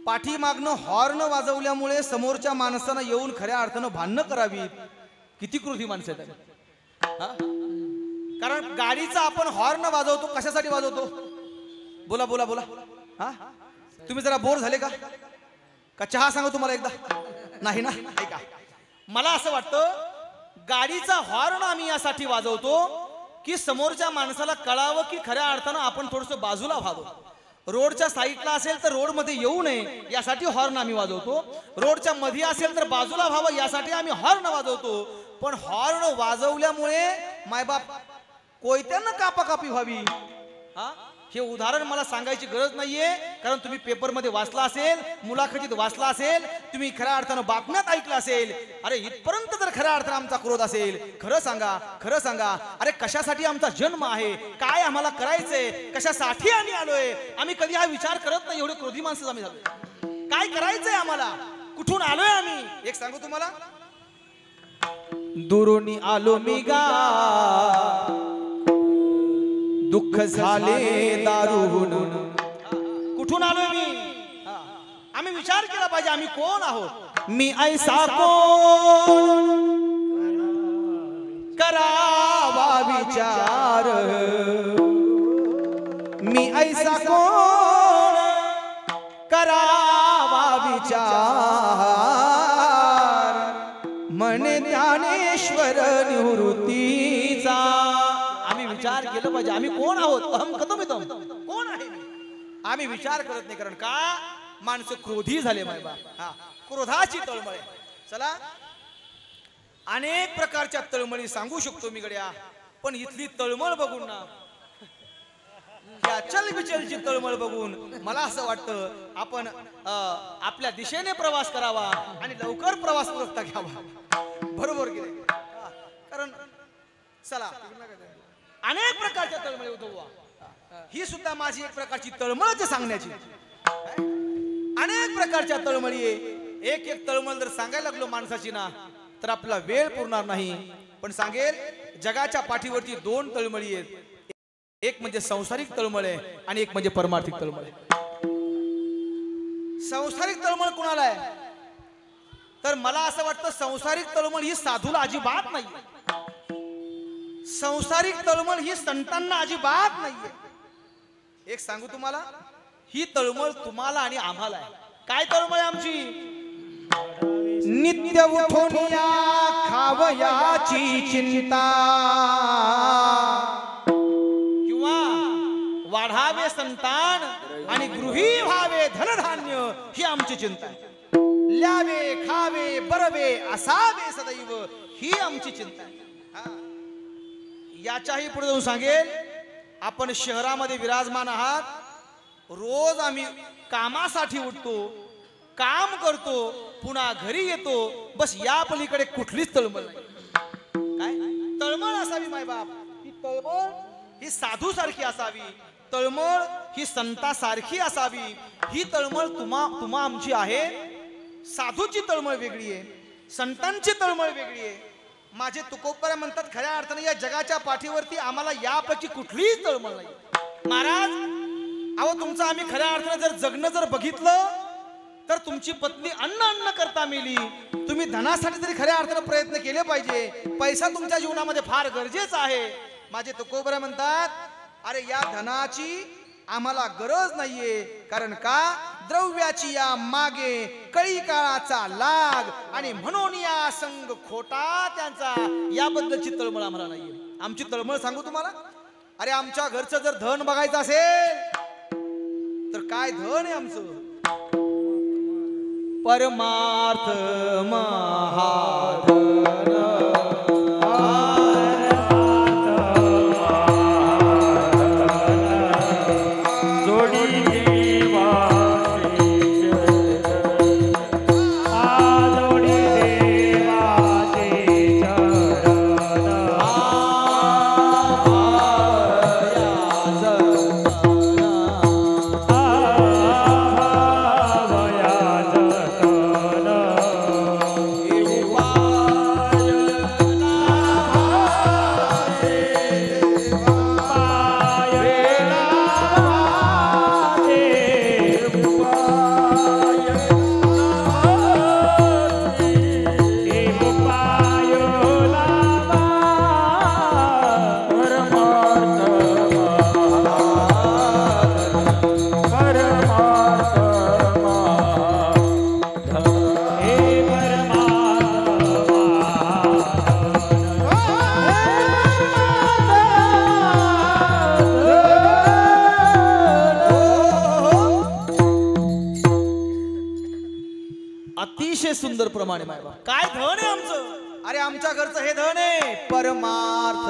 पाठीमागनं हॉर्न वाजवल्यामुळे समोरच्या माणसानं येऊन खऱ्या अर्थानं भांडणं करावी. किती क्रोधी माणसं आहेत. कारण गाडीचा आपण हॉर्न वाजवतो, कशासाठी वाजवतो? बोला बोला बोला. हा, तुम्ही जरा बोर झाले का चहा सांगू तुम्हाला एकदा? नाही ना, ऐका. मला असं वाटतं गाडीचा हॉर्न आम्ही यासाठी वाजवतो की समोरच्या माणसाला कळावं की खऱ्या अर्थानं आपण थोडंसं बाजूला व्हावं. रोडच्या साईडला असेल तर रोड मध्ये येऊ नये यासाठी हॉर्न आम्ही वाजवतो. रोडच्या मध्ये असेल तर बाजूला व्हावं यासाठी आम्ही हॉर्न वाजवतो. पण हॉर्न वाजवल्यामुळे मायबाप कोयत्यानं कापाकापी व्हावी, हे उदाहरण मला सांगायची गरज नाहीये. कारण तुम्ही पेपरमध्ये वाचला असेल, मुलाखतीत वाचला असेल, तुम्ही खऱ्या अर्थानं बातम्यात ऐकलं असेल. अरे इथपर्यंत जर खऱ्या अर्थानं आमचा क्रोध असेल, खरं सांगा, खरं सांगा. अरे कशासाठी आमचा जन्म आहे, काय आम्हाला करायचंय, कशासाठी आम्ही आलोय, आम्ही कधी हा विचार करत नाही. एवढे क्रोधी माणसं आम्ही झालो. काय करायचंय आम्हाला, कुठून आलोय आम्ही? एक सांगू तुम्हाला, दुरुनी आलो मी गा, दुःख झाले दारुण. कुठून आलोय मी? विचार केला पाहिजे आम्ही कोण आहोत. मी ऐसा कोण करावा विचार, मी ऐसा कोण करावा विचार, म्हणे ज्ञानेश्वर निवृत्तीचा. आम्ही विचार केला पाहिजे आम्ही कोण आहोत. अहम कथमिदम, कोण आहे मी. आम्ही विचार करत नाही. कारण का माणसं क्रोधी झाले मायबा. हा, क्रोधाची तळमळ. चला अनेक प्रकारच्या तळमळी सांगू शकतो मी गड्या, पण इथली तळमळ बघून ना, या चल बिचलची तळमळ बघून मला असं वाटतं आपण आपल्या दिशेने प्रवास करावा आणि लवकर प्रवास रस्ता घ्यावा. बरोबर की नाही. कारण चला अनेक प्रकारच्या तळमळी उद्भवा. ही सुद्धा माझी एक प्रकारची तळमळच सांगण्याची. अनेक प्रकारच्या तळमळी आहे. एक एक तळमळ जर सांगायला लागलो माणसाची ना तर आपला वेळ पुरणार नाही. पण सांगेल जगाच्या पाठीवरती दोन तळमळी आहेत. एक म्हणजे सांसारिक तळमळ आहे आणि एक म्हणजे परमार्थिक तळमळ आहे. सांसारिक तळमळ कुणाला आहे तर मला असं वाटतं सांसारिक तळमळ ही साधूला अजिबात नाही. सांसारिक तळमळ ही संतांना अजिबात नाहीये. एक सांगू तुम्हाला, ही तळमळ तुम्हाला आणि आम्हाला आहे. काय तळमळ आहे आमची. नित्य उठोनिया खावयाची चिंता, किंवा वाढावे संतान आणि गृही व्हावे धनधान्य, ही आमची चिंता आहे. ल्यावे खावे बरवे असावे सदैव, ही आमची चिंता आहे. याच्याही पुढे जाऊन सांगेल, आपण शहरामध्ये विराजमान आहात. रोज आम्ही कामासाठी उठतो, काम करतो, पुन्हा घरी येतो. बस या पलीकडे कुठलीच तळमळ नाही. काय तळमळ असावी मायबाप. ही तळमळ ही साधू सारखी असावी. तळमळ ही संतासारखी असावी. ही तळमळ तुम्हा आमची आहे. साधूची तळमळ वेगळी आहे, संतांची तळमळ वेगळी आहे. माझे तुकोबराय म्हणतात खऱ्या अर्थाने या जगाच्या पाठीवरती आम्हाला यापैकी कुठलीच तळमळ नाही. महाराज अहो तुमचं आम्ही खऱ्या अर्थाने जर जगणं जर बघितलं तर तुमची पत्नी अन्न करता मेली. तुम्ही धनासाठी तरी खऱ्या अर्थाने प्रयत्न केले पाहिजे. पैसा तुमच्या जीवनामध्ये फार गरजेचा आहे. माझे तुकोबराय म्हणतात अरे या धनाची आम्हाला गरज नाहीये. कारण का द्रव्याची या मागे कळी काळाचा लाग आणि म्हणून या संग खोटा त्यांचा, याबद्दलची तळमळ आम्हाला नाहीये. आमची तळमळ सांगू तुम्हाला. अरे आमच्या घरचं जर धन बघायचं असेल तर काय धन आहे आमचं. परमार्थ महाधन, सुंदर प्रमाणे मायबा काय धन आहे आमचं. अरे आमच्या घरचं हे धन आहे परमार्थ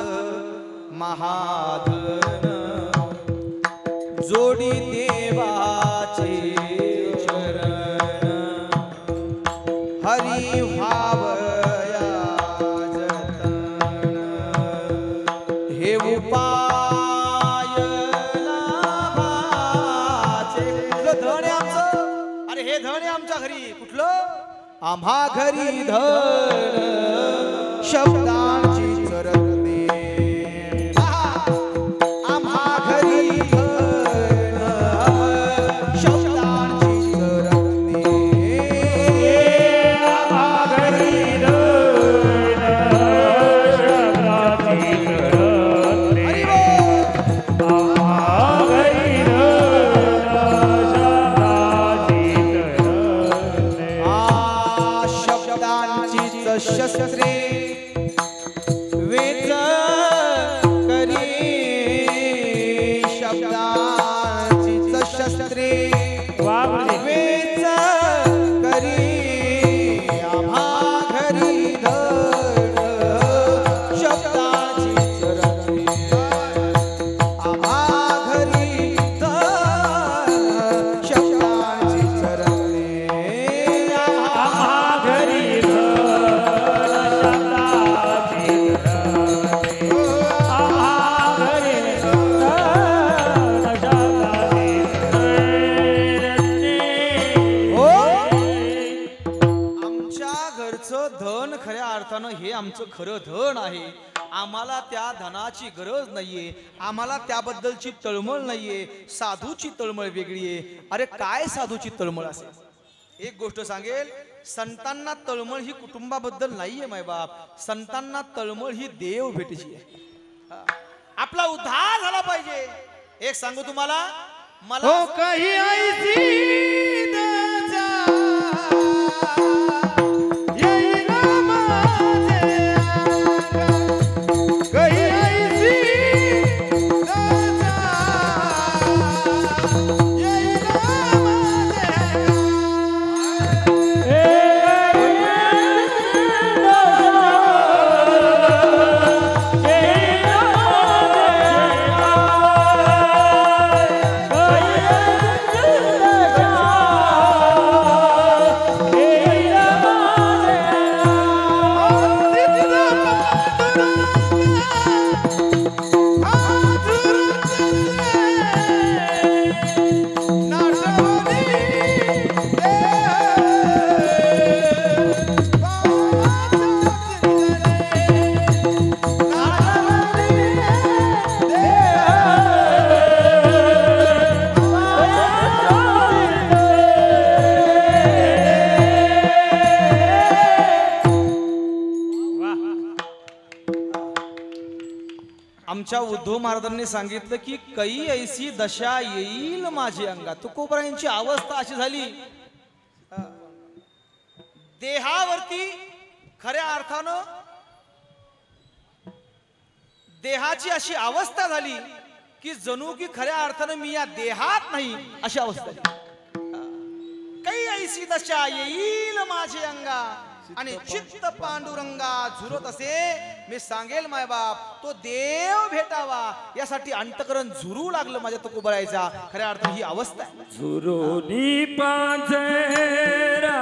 महाधन. जोडी देवाचे चरण हरी व्हावया जतन. हे उपाय लाभाचे. कुठलं धन आहे आमचं. अरे हे धन आहे आमच्या घरी. कुठलं. आम्हा घरी धन शब्दांची चरणे. आम्हा घरी धन शब्दांची चरणे. खरं धन आहे. आम्हाला त्या धनाची गरज नाहीये, आम्हाला त्याबद्दलची तळमळ नाहीये. साधूची तळमळ वेगळी आहे. अरे काय साधूची तळमळ असेल? एक गोष्ट सांगेल, संतांना तळमळ ही कुटुंबाबद्दल नाहीये मायबाप. संतांना तळमळ ही देव भेटीची आहे. आपला उद्धार झाला पाहिजे. एक सांगू तुम्हाला, मला हो काही ऐसी दशा येईल माझे अंगा. काही ऐसी दशा येईल आमच्या उद्धव महाराजांनी सांगितलं की कै ऐसी दशा येईल माझी अंगा. तुकोबरायांची अवस्था अशी झाली, देहावरती खऱ्या अर्थानं देहाची अशी अवस्था झाली की जणू की खऱ्या अर्थानं मी या देहात नाही अशी अवस्था झाली. कै ऐसी दशा येईल माझे अंगा आणि चित्त पांडुरंगा झुरत असे. मी सांगेल मायबाप, तो देव भेटावा यासाठी अंतकरण झुरू लागलं माझ्या तुकोबरायचा. खऱ्या अर्थानं ही अवस्था आहे. झुरोनी पांजरा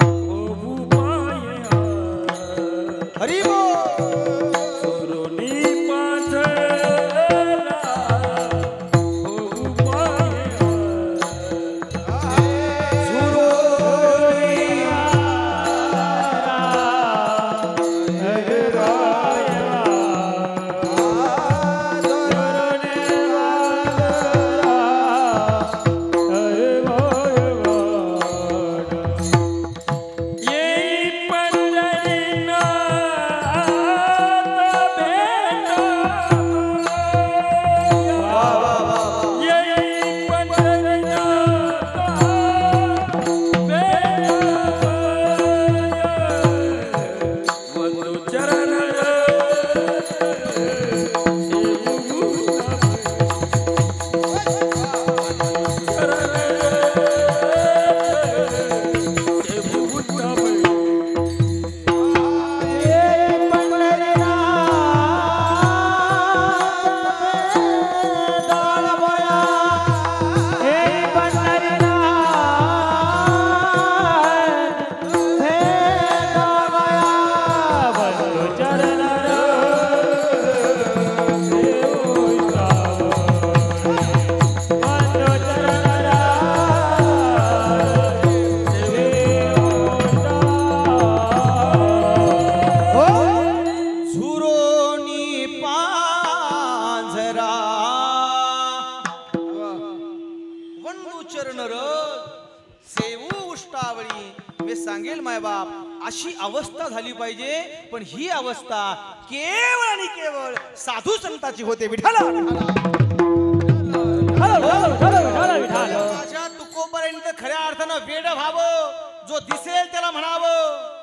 होऊ पाया. हरी बोल. झुरोनी पांजरा होऊ पाया. अशी अवस्था झाली पाहिजे. पण ही अवस्था केवळ आणि केवळ साधू संतांची होते. विठाला माझ्या तुकोपर्यंत खऱ्या अर्थानं वेड व्हावं. जो दिसेल त्याला म्हणावं,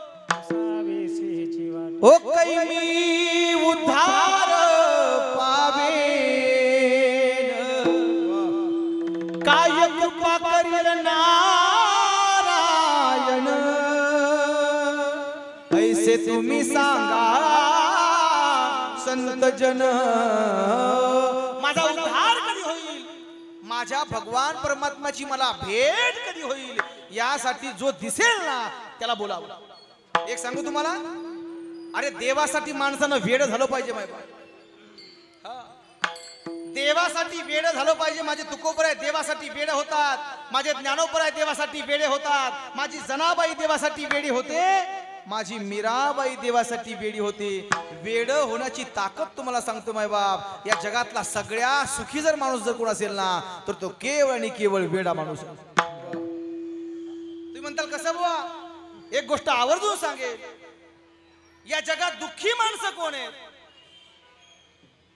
ओ कै मी उद्धार पावेन, काय कृपा करील नारायण. ऐसे तुम्ही सांगा संत जन, माझा उद्धार कधी होईल, माझ्या भगवान परमात्म्याची मला भेट कधी होईल, यासाठी जो दिसेल ना त्याला बोलावं. एक सांगू तुम्हाला, अरे देवासाठी माणसानं वेड झालं पाहिजे. देवासाठी वेड झालं पाहिजे. माझे तुकोबराय देवासाठी वेड होतात, माझे ज्ञानोबराय देवासाठी वेडे होतात, माझी जनाबाई देवासाठी वेडी होते. माझी मीराबाई देवासाठी वेडी होती. वेड होण्याची ताकद तुम्हाला सांगतो माय बाप. या जगातला सगळ्या सुखी जर माणूस जर कोण असेल ना तर तो केवळ आणि केवळ वेडा माणूस. तुम्ही म्हणताल कसं बुवा? एक गोष्ट आवर्जून सांगेल. या जगात दुःखी माणसं कोण आहेत?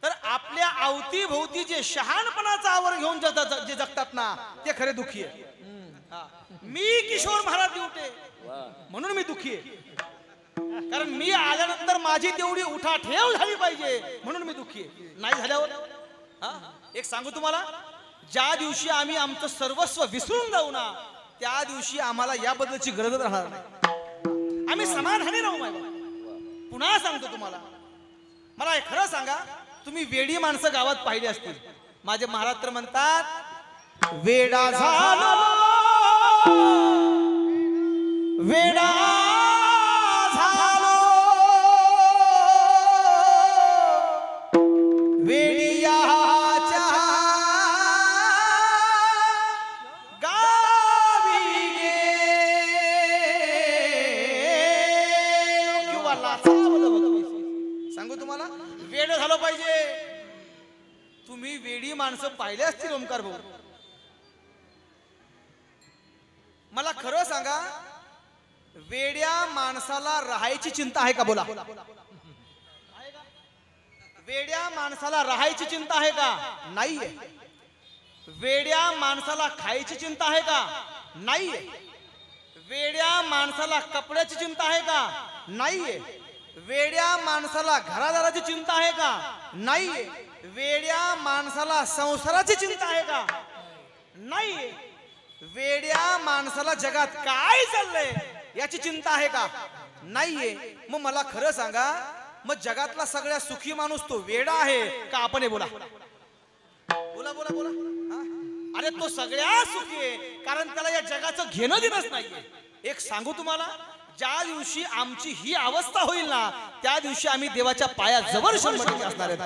तर आपल्या अवतीभोवती जे शहाणपणाचा आवर घेऊन जे जगतात ना ते खरे दुःखी आहे. मी किशोर महाराज दिवटे म्हणून मी दुःखी आहे. कारण मी आल्यानंतर माझी तेवढी उठाठेव झाली पाहिजे म्हणून मी दुःखी आहे. नाही झाल्यावर एक सांगू तुम्हाला, ज्या दिवशी आम्ही आमचं सर्वस्व विसरून जाऊ ना त्या दिवशी आम्हाला याबद्दलची गरजच राहणार नाही. आम्ही समाधानी राहू. माझ्या पुन्हा सांगतो तुम्हाला, मला हे खरं सांगा, तुम्ही वेडी माणसं गावात पाहिली असतील. माझे महाराज तर म्हणतात वेडा झालो वेडा झालो वेडियाच्या गावी किंवा सांगू तुम्हाला, वेड झालं पाहिजे. तुम्ही वेडी माणसं पाहिले असतील ओमकार भाऊ. मला खरं सांगा, वेड्या माणसाला राहायची चिंता आहे का? बोला. वेड्या माणसाला राहायची चिंता आहे का? नाहीये. वेड्या माणसाला खायची चिंता आहे का? नाहीये. वेड्या माणसाला कपड्याची चिंता आहे का? नाहीये. वेड्या माणसाला घरादाराची चिंता आहे का? नाहीये. वेड्या माणसाला संसाराची चिंता आहे का? नाहीये. वेड्या माणसाला जगात काय चाललंय याची चिंता आहे का? नाहीये. मग मला खरं सांगा, मग जगातला सगळ्या सुखी माणूस तो वेडा आहे का आपण? बोला बोला बोला बोला. अरे तो सगळ्या सुखी आहे कारण त्याला या जगाचं घेणं देणंच नाहीये. एक सांगू तुम्हाला, ज्या दिवशी आमची ही अवस्था होईल ना त्या दिवशी आम्ही देवाच्या पायात जवळ शंभर असणार आहेत.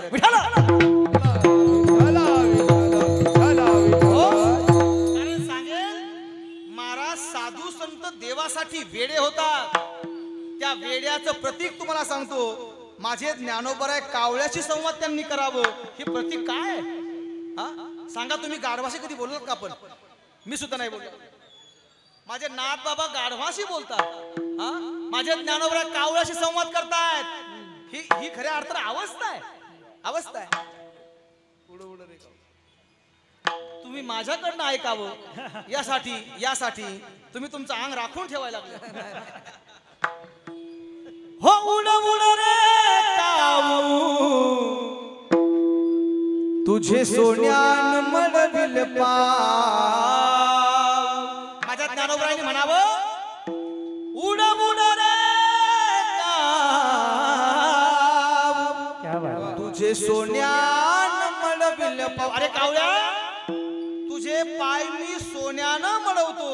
कारण सांगेल महाराज, साधू संत देवासाठी वेडे होतात. त्या वेड्याचं प्रतीक तुम्हाला सांगतो. माझे ज्ञानोबराय कावळ्याशी संवाद त्यांनी करावं हे प्रतीक काय? सांगा तुम्ही. गाढवाशी कधी बोललात का आपण? मी सुद्धा नाही बोललो. माझे नाथ बाबा गाढवाशी बोलतात. माझे ज्ञानोबराय कावळ्याशी संवाद करतायत. ही खऱ्या अर्थाने अवस्था आहे. अवस्था आहे. तुम्ही माझ्याकडनं ऐकावं यासाठी तुम्ही तुमचं अंग राखून ठेवायला लागले. हो उड उड रे काऊ तुझे सोन्यान मडविल पाव. माझ्या ज्ञानोबरायने म्हणावं उड उड रे काऊ तुझे सोन्यान मडविल पाव. अरे कावळ्या, तुझे पाय मी सोन्यानं मडवतो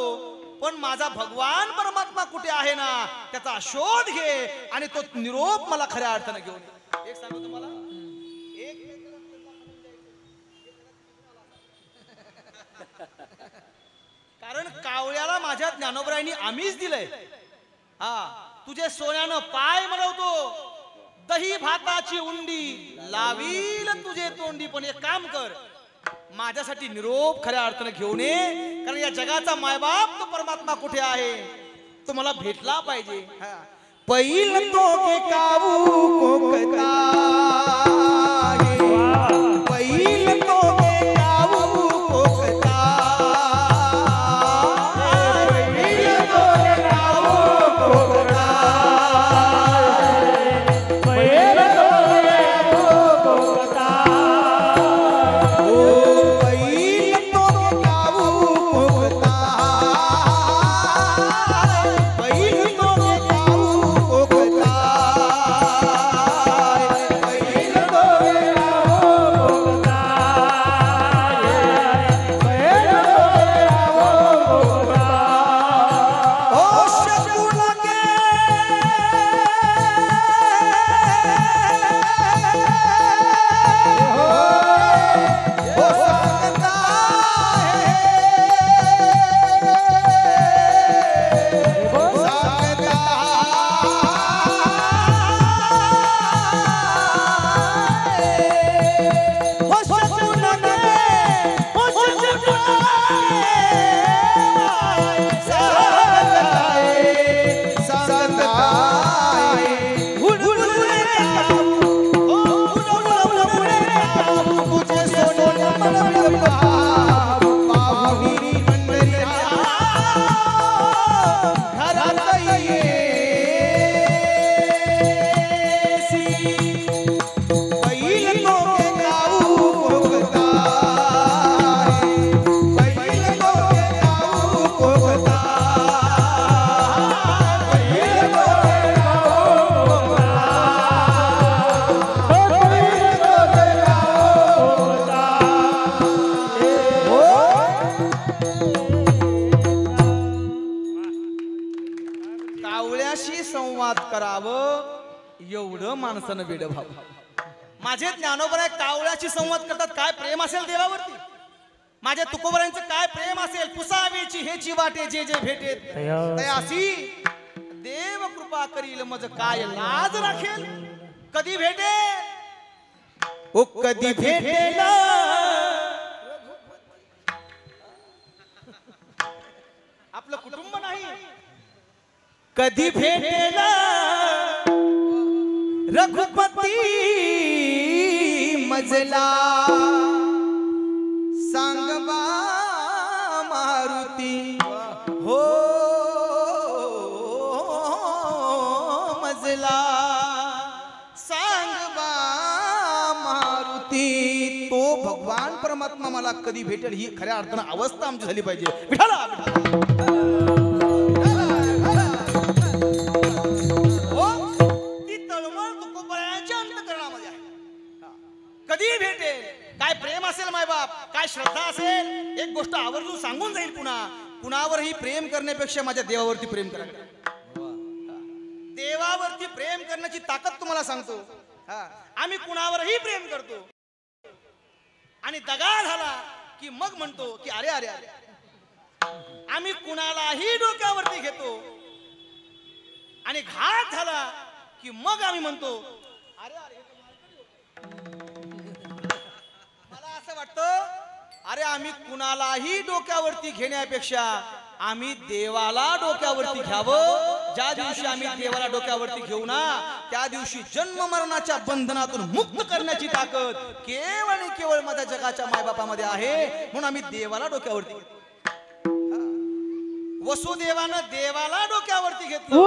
पण माझा भगवान परमात्मा कुठे आहे ना त्याचा शोध घे आणि तो निरोप मला खऱ्या अर्थाने घेऊन. एक सांगू तुम्हाला, कारण कावळ्याला माझ्या ज्ञानोबरायांनी आम्हीच दिलंय. तुझे सोन्यानं पाय मडवतो, दही भाताची उंडी लावील तुझे तोंडी. पण एक काम कर, माझ्यासाठी निरोप खऱ्या अर्थाने घेऊन ये. कारण या जगाचा मायबाप तो परमात्मा कुठे आहे तो मला भेटला पाहिजे. पहिल तो के काबू कोकता पहिल तो के काबू कोकता पहिल तो के काबू कोकता पहिल तो के कोकता ग माणसानं वेड भाव. माझे ज्ञानोबराय कावळ्याची संवाद करतात, काय प्रेम असेल देवावरती. माझ्या तुकोबरांचं काय प्रेम असेल. पुसावेची हेची वाटे जे जे भेटेत तयासी देव कृपा करील मज काय लाज राखेल. कधी भेटेल ओ कधी भेटेल आपलं कुटुंब नाही. कधी भेटेल रघुपती मजला सांगबा मारुती हो मजला सांगबा मारुती. तो भगवान परमात्मा मला कधी भेटेल ही खऱ्या अर्थानं अवस्था आमची झाली पाहिजे. विठाला कधी भेटेल. काय प्रेम असेल मायबाप, काय श्रद्धा असेल, एक गोष्ट आवर्जून सांगून जाईल. कुणावरही प्रेम करण्यापेक्षा माझ्या देवावरती प्रेम करा. देवावरती प्रेम करण्याची ताकद तुम्हाला सांगतो. आम्ही कुणावरही प्रेम करतो आणि दगा झाला की मग म्हणतो की अरे अरे अरे. आम्ही कुणालाही डोक्यावरती घेतो आणि घात झाला की मग आम्ही म्हणतो अरे अरे. असं वाटतं अरे आम्ही कुणालाही डोक्यावरती घेण्यापेक्षा आम्ही देवाला डोक्यावरती घ्यावं. ज्या दिवशी आम्ही देवाला डोक्यावरती घेऊ ना त्या दिवशी जन्म मरणाच्या बंधनातून मुक्त करण्याची ताकद केवळ आणि केवळ माझ्या जगाच्या मायबापामध्ये आहे. म्हणून आम्ही देवाला डोक्यावरती घेतो. वसुदेवानं देवाला डोक्यावरती घेतलं.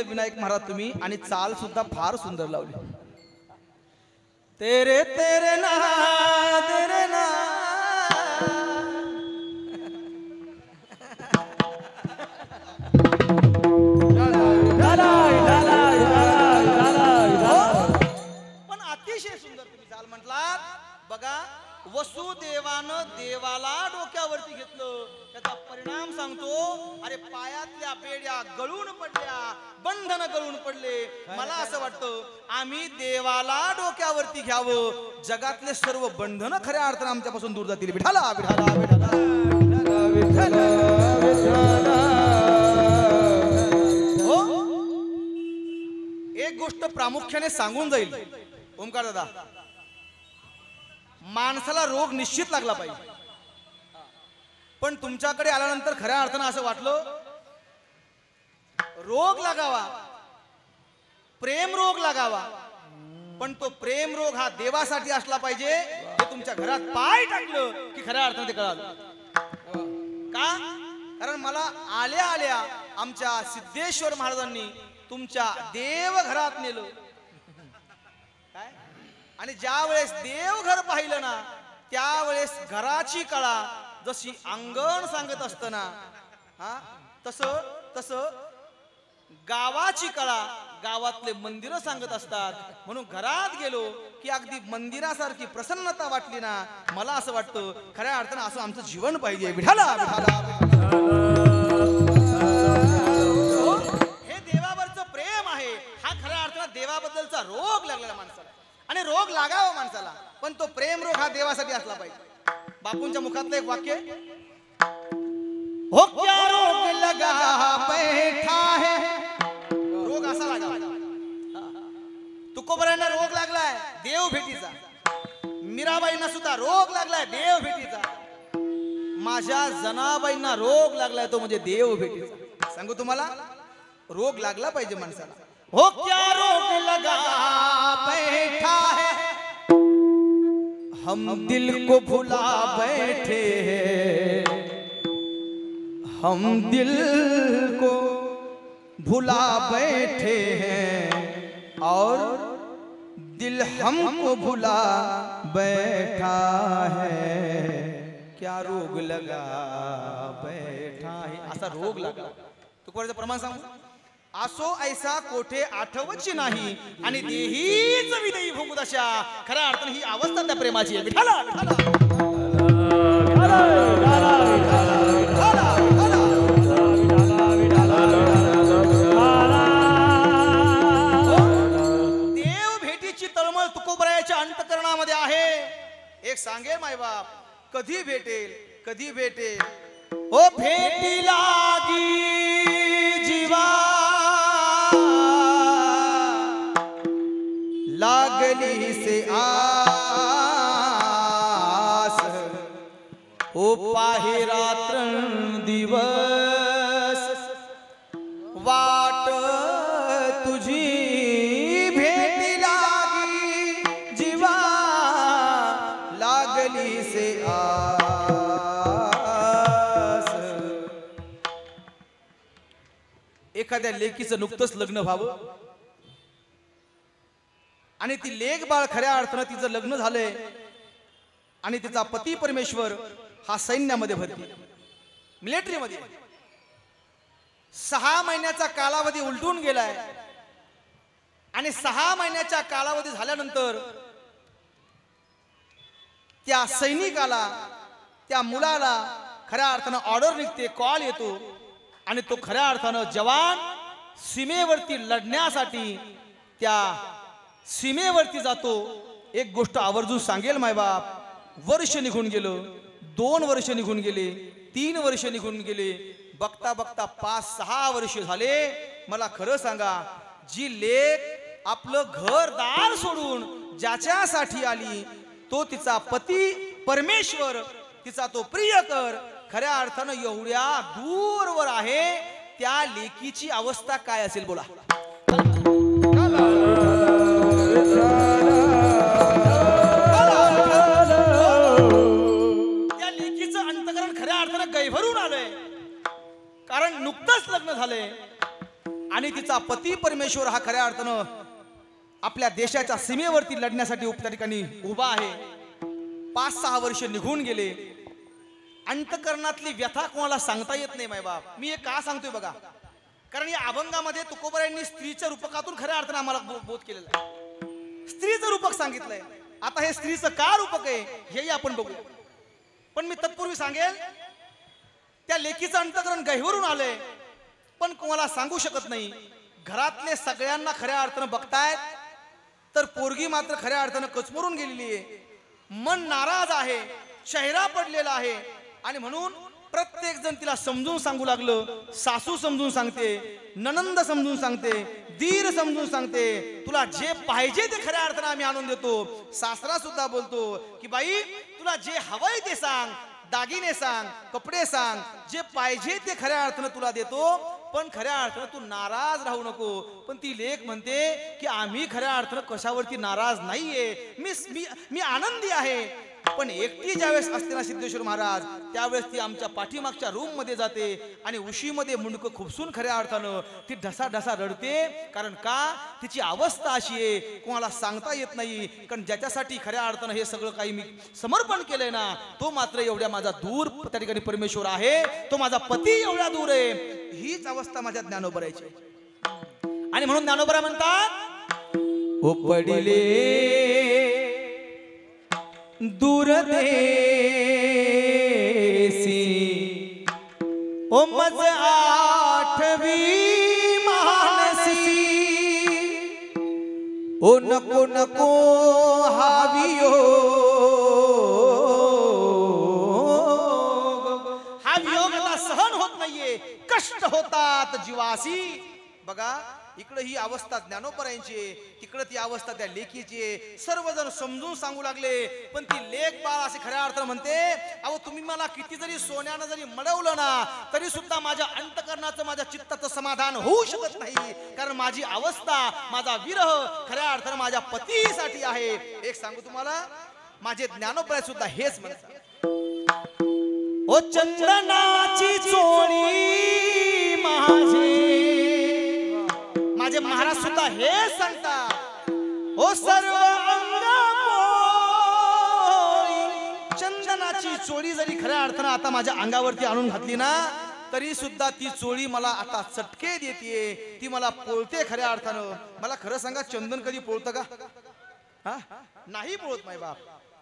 विनायक महाराज तुम्ही आणि चाल सुद्धा फार सुंदर लावली. तेरे तेरे ना तेरे ना पण अतिशय सुंदर तुम्ही चाल म्हटलात. बघा वसुदेवानं देवाला डोक्यावरती घेतलं त्याचा परिणाम सांगतो. अरे पायातल्या बेड्या गळून पडल्या, बंधन गळून पडले. मला असं वाटतं आम्ही देवाला डोक्यावरती घ्यावं. जगातले सर्व बंधन खऱ्या अर्थानं आमच्यापासून दूर जातील. विठाला विठाला विठाला हो. एक गोष्ट प्रामुख्याने सांगून जाईल ओमकार दादा. माणसाला रोग निश्चित लागला पाहिजे, पण तुमच्याकडे आल्यानंतर खऱ्या अर्थानं असं वाटलं रोग लागावा, प्रेम रोग लागावा, पण तो प्रेम रोग हा देवासाठी असला पाहिजे. हे तुमच्या घरात पाय टाकलं की खऱ्या अर्थानं ते कळालं. का? कारण मला आल्या आल्या आमच्या सिद्धेश्वर महाराजांनी तुमच्या देवघरात नेलं काय. आणि ज्या वेळेस देवघर पाहिलं ना त्यावेळेस घराची कळा जशी अंगण सांगत असताना तसं गावाची कळा गावातले मंदिर सांगत असतात. म्हणून घरात गेलो की अगदी मंदिरासारखी प्रसन्नता वाटली ना. मला असं वाटतं खऱ्या अर्थानं असं आमचं जीवन पाहिजे. विठाला हे देवावरचं प्रेम आहे. हा खऱ्या अर्थानं देवाबद्दलचा रोग लागलेला माणसाला. आणि रोग लागावा माणसाला, पण तो प्रेम रोग हा देवासाठी असला पाहिजे. बापूंच्या मुखातलं एक वाक्य हो क्या रोग लगा बैठा है. रोग असा लागावा. तुकोबरांना रोग लागलाय देव भेटीचा. मीराबाईंना सुद्धा रोग लागलाय देव भेटीचा. माझ्या जनाबाईंना रोग लागलाय तो म्हणजे देव भेटीचा. सांगू तुम्हाला, रोग लागला पाहिजे माणसाला. हो क्या रोग लगा बैठा है हम दिल को भुला बैठे हैं, हम दिल को भुला बैठे हैं और दिल हमको भुला बैठा है. क्या रोग लगा बैठा है, असा रोग लागला. तुकोबाचं प्रमाण सांगू. असो ऐसा कोठे आठवची नाही आणि देहीच विदेही भोगुदशा. खऱ्या अर्थाने ही अवस्था त्या प्रेमाची आहे. विठाला देव भेटीची तळमळ तुकोबरायाच्या अंतकरणामध्ये आहे. एक सांगे मायबाप, कधी भेटेल कधी भेटेल. ओ भेटी लागी जीवा लागली से आस, ओ पाहे रात्र दिवस वाट तुझी भेटी लागी जीवा लागली से आस. एखाद्या लेकीचं नुकतंच लग्न व्हावं आणि ती लेक बाळ खऱ्या अर्थानं तिचं लग्न झालंय आणि तिचा पती परमेश्वर हा सैन्यामध्ये भरती मिलिटरीमध्ये. 6 महिन्याचा कालावधी उलटून गेलाय आणि 6 महिन्याच्या कालावधी झाल्यानंतर त्या सैनिकाला, त्या मुलाला खऱ्या अर्थानं ऑर्डर निघते, कॉल येतो आणि तो खऱ्या अर्थानं जवान सीमेवरती लढण्यासाठी त्या सीमेवरती जातो. एक गोष्ट आवर्जून सांगेल मायबाप, वर्ष निघून गेलं, 2 वर्ष निघून गेले, 3 वर्ष निघून गेले, बघता बघता 5-6 वर्ष झाले. मला खरं सांगा, जी लेक आपलं घरदार सोडून ज्याच्यासाठी आली तो तिचा पती परमेश्वर, तिचा तो प्रियकर खऱ्या अर्थानं एवढ्या दूरवर आहे. त्या लेकीची अवस्था काय असेल बोला. त्या लेकीचं अंतकरण खऱ्या अर्थानं गैभरून आलंय, कारण नुकतंच लग्न झालंय आणि तिचा पती परमेश्वर हा खऱ्या अर्थानं आपल्या देशाच्या सीमेवरती लढण्यासाठी त्या ठिकाणी उभा आहे. 5-6 वर्ष निघून गेले. अंतकरणातली व्यथा कोणाला सांगता येत नाही मायबाप. मी हे का सांगतोय बघा, कारण या अभंगामध्ये तुकोबरायांनी स्त्रीच्या रूपकातून खऱ्या अर्थानं आम्हाला बोध केलेला आहे. स्त्रीचं रूपक सांगितलंय. आता हे स्त्रीचं का रूपक आहे हेही आपण बघू. पण मी तत्पूर्वी सांगेल, त्या लेकीचं अंतकरण गहिवरून आलंय पण कोणाला सांगू शकत नाही. घरातले सगळ्यांना खऱ्या अर्थानं बघतायत तर पोरगी मात्र खऱ्या अर्थानं कचमरून गेलेली आहे. मन नाराज आहे, चेहरा पडलेला आहे आणि म्हणून प्रत्येक जण तिला समजून सांगू लागलं. सासू समजून सांगते, ननंद समजून सांगते, दीर समजून सांगते, तुला जे पाहिजे ते खऱ्या अर्थानं आम्ही आणून देतो. सासरा सुद्धा बोलतो की बाई तुला जे हवंय ते सांग, दागिने सांग, कपडे सांग, जे पाहिजे ते खऱ्या अर्थानं तुला देतो, पण खऱ्या अर्थानं तू नाराज राहू नको. पण ती लेक म्हणते की आम्ही खऱ्या अर्थानं कशावरती नाराज नाहीये, मी आनंदी आहे. पण एकटी ज्यावेळेस असते ना सिद्धेश्वर महाराज, त्यावेळेस ती आमच्या पाठीमागच्या रूम मध्ये जाते आणि उशीमध्ये मुंडकं खुपसून खऱ्या अर्थानं ती ढसा ढसा रडते. कारण का, तिची अवस्था अशी आहे कोणाला सांगता येत नाही. कारण ज्याच्यासाठी खऱ्या अर्थानं हे सगळं काही मी समर्पण केलंय ना, तो मात्र एवढ्या माझा दूर त्या ठिकाणी परमेश्वर आहे, तो माझा पती एवढ्या दूर आहे. हीच अवस्था माझ्या ज्ञानोबराची. आणि म्हणून ज्ञानोबरा म्हणतात, ओ पडिले दूर देसी, ओ मज आठवी मानसी, ओ नको नको हा वियोग आता सहन होत नाहीये, कष्ट होतात जीवासी. बघा इकडे ही अवस्था ज्ञानोबरायांची आहे, तिकडे ती अवस्था त्या लेकीची आहे. सर्वजण समजून सांगू लागले, पण ती लेक बाळ असे खऱ्या अर्थानं म्हणते, अहो तुम्ही मला किती जरी सोन्यानं जरी मडवलं ना तरी सुद्धा माझ्या अंतकरणाचं माझ्या चित्ताचं समाधान होऊ शकत नाही, कारण माझी अवस्था माझा विरह खऱ्या अर्थानं माझ्या पतीसाठी आहे. एक सांगू तुम्हाला, माझे ज्ञानोबराय सुद्धा हेच म्हणतात. ओ चंदनाची चोळी माझे महाराज सुद्धा हे सांगतात. ओ सर्व अंग चंदनाची चोळी जरी खऱ्या अर्थानं आता माझ्या अंगावरती आणून घातली ना तरी सुद्धा ती चोळी मला आता चटके देते, ती मला पोळते खऱ्या अर्थानं. मला खरं सांगा, चंदन कधी पोळतं का? हा, नाही पोळत माय बाप.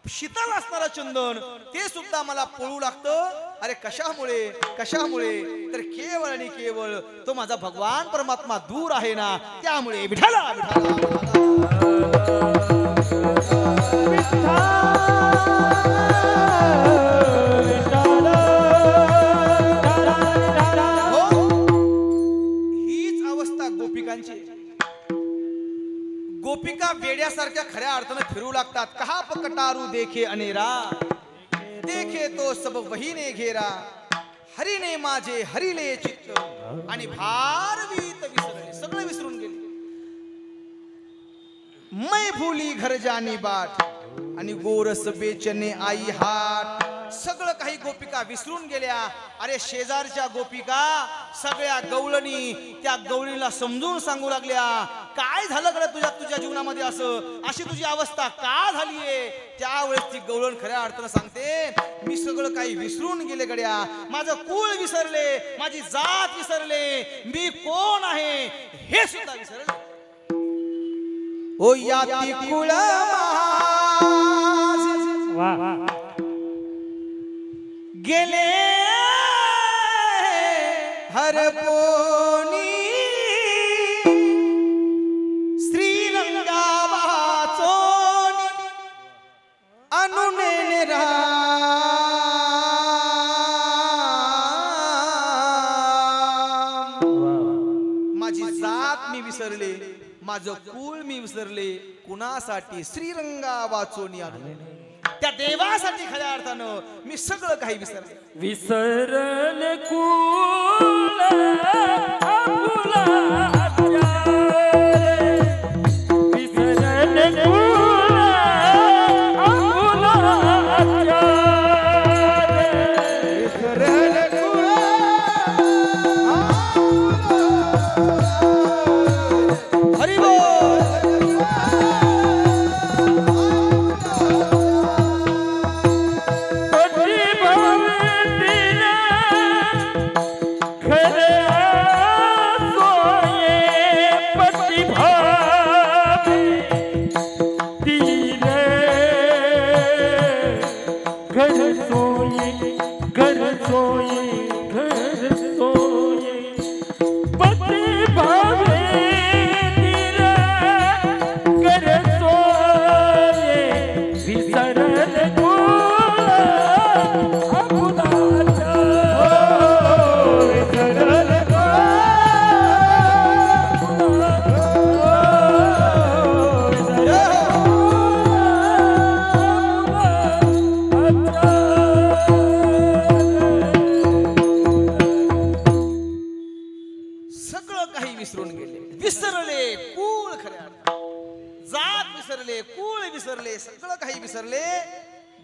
शीतल असणारा चंदन ते सुद्धा मला पोळू लागतं. अरे कशामुळे? कशामुळे? तर केवळ आणि केवळ तो माझा भगवान परमात्मा दूर आहे ना, त्यामुळे. विठाला हीच अवस्था गोपिकांची. गोपिका वेड्यासारख्या खऱ्या अर्थानं फिरू लागतात. कहा पकटारू देखे अनेरा, देखे तो सब वहीने घेरा, हरीने माझे हरिले चित्त, आणि भारवीत विसरले, सगळं विसरून गेले. मै भूली घर जानी बाट, आणि गोरस बेचने आई हाट. सगळं काही गोपिका विसरून गेल्या. अरे शेजारच्या गोपिका सगळ्या गवळणी त्या गवळीला समजून सांगू लागल्या, काय झालं कडे तुझ्या जीवनामध्ये असं, अशी तुझी अवस्था का झालीये? त्यावेळेस ती गवळण खऱ्या अर्थानं सांगते, मी सगळं काही विसरून गेले गड्या, माझं कुळ विसरले, माझी जात विसरले, मी कोण आहे हे सुद्धा विसरले. ओ याती कुळ गेले हरपोनी, श्रीरंगा वाचोनी अनुने राम. माझी जात मी विसरले, माझं कुळ मी विसरले, कुणासाठी? श्रीरंगा वाचोनी अनुने, त्या देवासाठी खऱ्या अर्थानं मी सगळं काही विसरले. विसरले कुल आपुला आचार्य, विसरले कुल आपुला आचार्य, विसरले कुळ हरी बोल.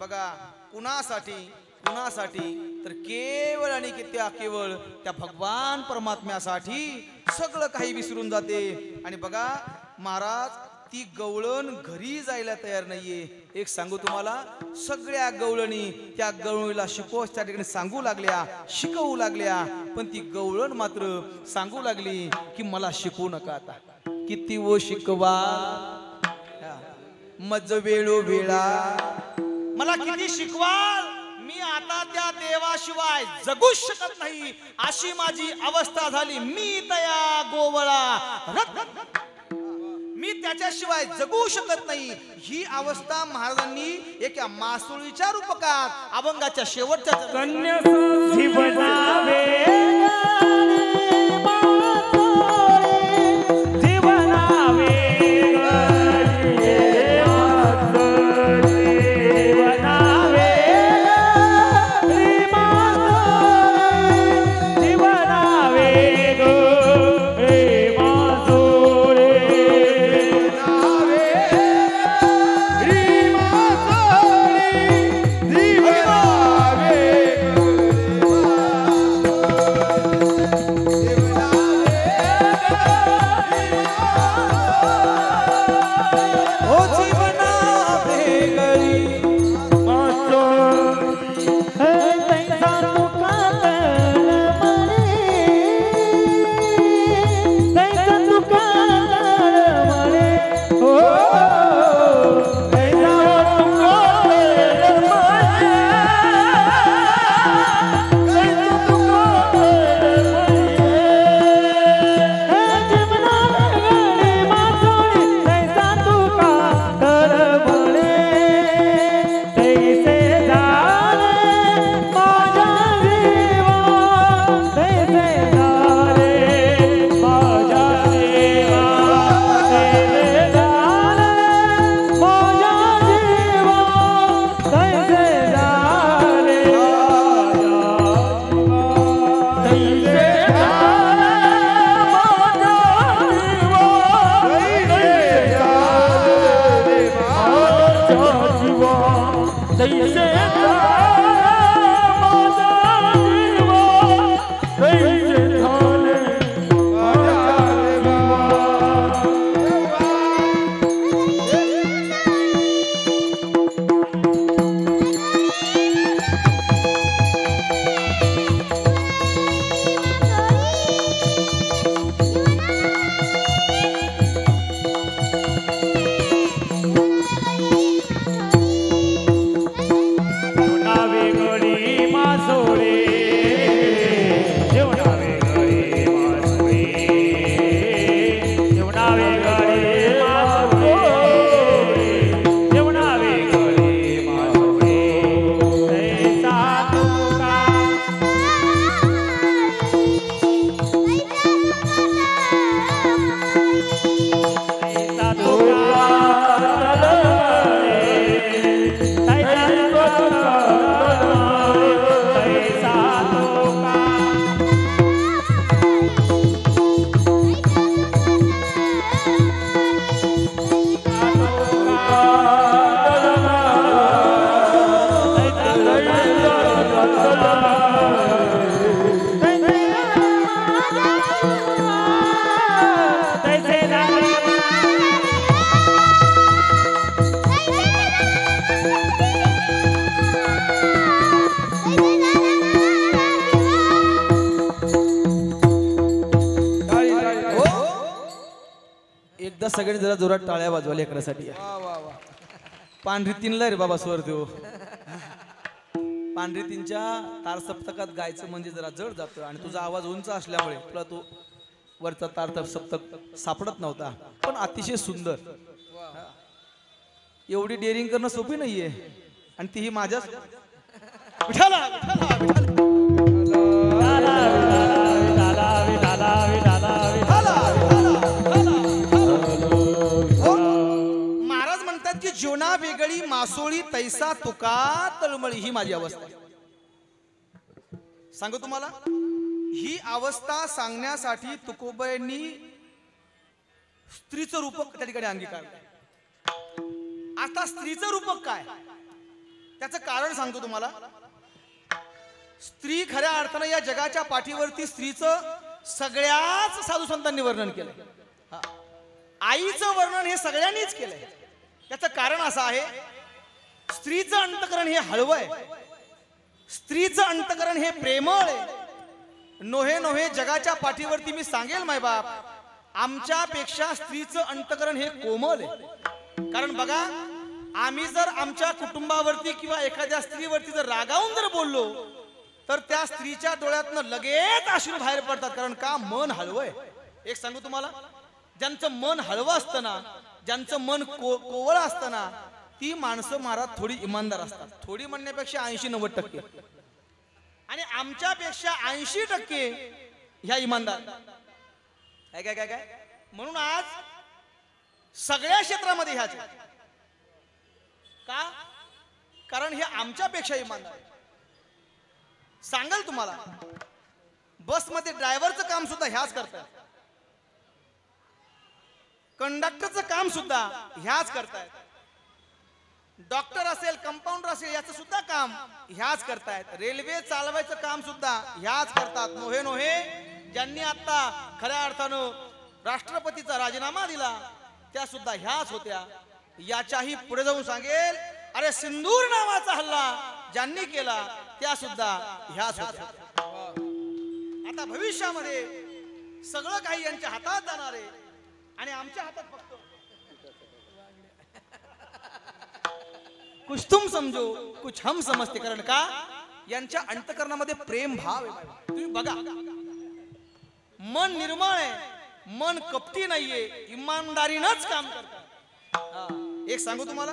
बघा कुणासाठी तर केवळ आणि केवळ त्या भगवान परमात्म्यासाठी सगळं काही विसरून जाते. आणि बघा महाराज, ती गवळण घरी जायला तयार नाहीये. एक सांगू तुम्हाला, सगळ्या गवळणी त्या गवळणीला शिकवूच त्या ठिकाणी सांगू लागल्या, शिकवू लागल्या, पण ती गवळण मात्र सांगू लागली की मला शिकवू नका. आता किती वो शिकवा मज वेळो वेळा, मला किती शिकवाल, मी आता त्या देवाशिवाय जगूच शकत नाही, अशी माझी अवस्था झाली. मी तया गोवळा, मी त्याच्याशिवाय जगू शकत नाही. ही अवस्था महाराजांनी एका मासुळीच्या रूपकात अभंगाच्या शेवटच्या कन्या जीवनावे जीवनावे तैसे माझा जीवा तैसे झाले एकदा सगळे जरा जोरात टाळ्या वाजवा लेकरासाठी. पांढरी तीनला रे बाबा स्वर देऊ. पांढरी तीनच्या तार सप्तकात गायचं म्हणजे जरा जड जातं आणि तुझा आवाज उंच असल्यामुळे तुला तो वरचा तार सप्तक सापडत नव्हता, पण अतिशय सुंदर. एवढी डेअरिंग करणं सोपी नाहीये आणि तीही माझ्या विठाला विठाला महाराज म्हणतात की जीवना वेगळी मासोळी तैसा तुका तळमळी. ही माझी अवस्था आहे. सांगू तुम्हाला, ही अवस्था सांगण्यासाठी तुकोबांनी स्त्रीचं रूपक त्या ठिकाणी अंगीकारलं. आता स्त्रीचं रूपक काय त्याचं कारण सांगतो तुम्हाला. स्त्री खऱ्या अर्थानं या जगाच्या पाठीवरती स्त्रीचं सगळ्याच साधू संतांनी वर्णन केलंय. आईचं वर्णन हे सगळ्यांनीच केलंय. त्याचं कारण असं आहे, स्त्रीचं अंतकरण हे हळवं आहे, स्त्रीचं अंतकरण हे प्रेमळ आहे. नोहे नोहे जगाच्या पाठीवरती मी सांगेल मायबाप, आमच्यापेक्षा स्त्रीचं अंतकरण हे कोमल आहे. कारण बघा, आम्ही जर आमच्या कुटुंबावरती किंवा एखाद्या स्त्रीवरती जर रागावून जर बोललो तर त्या स्त्रीच्या डोळ्यातनं लगेच अश्रू बाहेर पडतात. कारण का? मन हळवं आहे. एक सांगू तुम्हाला, ज्यांचं मन हळवं असतं ना, ज्यांचं मन कोवळ असतं ना, ती माणसं महाराज थोडी इमानदार असतात. थोडी म्हणण्यापेक्षा 80-90% आणि आमच्यापेक्षा 80% ह्या इमानदार. काय काय काय काय म्हणून आज सगळ्या क्षेत्रामध्ये ह्याच का? कारण हे आमच्यापेक्षा इमानदार. सांगाल तुम्हाला, बसमध्ये ड्रायव्हरचं काम सुद्धा ह्याच करतात, कंडक्टरचं काम सुद्धा ह्याच करतायत, डॉक्टर असेल, कंपाऊंडर असेल, याचं सुद्धा काम ह्याच करतायत, रेल्वे चालवायचं काम सुद्धा ह्याच करतात. नोहे नोहे ज्यांनी आता खऱ्या अर्थानं राष्ट्रपतीचा राजीनामा दिला त्या सुद्धा ह्याच होत्या. याच्याही पुढे जाऊन सांगेल, अरे सिंदूर नावाचा हल्ला ज्यांनी केला त्या सुद्धा ह्याच होत्या. आता भविष्यामध्ये सगळं काही यांच्या हातात जाणार आहे आणि आमच्या हातात फक्त कुछ तुम समजो कुछ हम समजते. कारण का? यांच्या अंतकरणामध्ये प्रेम भाव आहे. तुम्ही बघा, मन निर्मळ आहे, मन कपटी नाहीये, इमानदारीनंच काम करतात. एक सांगू तुम्हाला,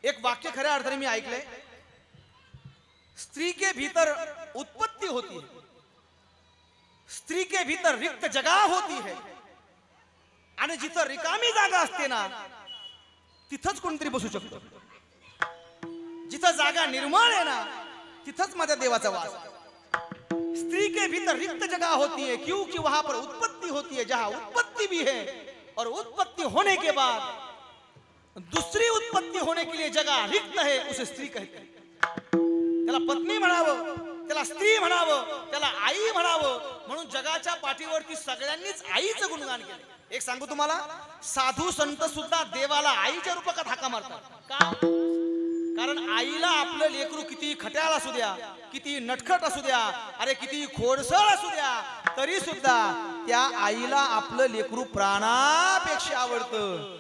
एक वाक्य खऱ्या अर्थाने मी ऐकलंय, स्त्री के भीतर उत्पत्ति होती है, स्त्री के भीतर रिक्त जगह होती है, आणि जिथं रिकामी जागा असते ना तिथंच कोणतरी बसू शकतो. जिथं जागा निर्मळ आहे ना तिथंच माझ्या देवाचा वास. स्त्री के भीतर रिक्त जगह होती है क्योंकि वहां पर उत्पत्ति होती है. जहां उत्पत्ति भी है और उत्पत्ति होने के बाद दूसरी उत्पत्ति होने के लिए जगह रिक्त है, उसे स्त्री कहते हैं. त्याला पत्नी म्हणावं, त्याला स्त्री म्हणावं, त्याला आई म्हणावं. म्हणून जगाच्या पाठीवरती सगळ्यांनीच आईचं गुणगान केलं. एक सांगू तुम्हाला, साधू संत सुद्धा देवाला आईच्या रूपात हाका मारतात. का? कारण आईला आपलं लेकरू किती खट्याळ असू द्या, किती नटखट असू द्या, अरे किती खोडसळ असू द्या, तरी सुद्धा त्या आईला आपलं लेकरू प्राणापेक्षा आवडतं.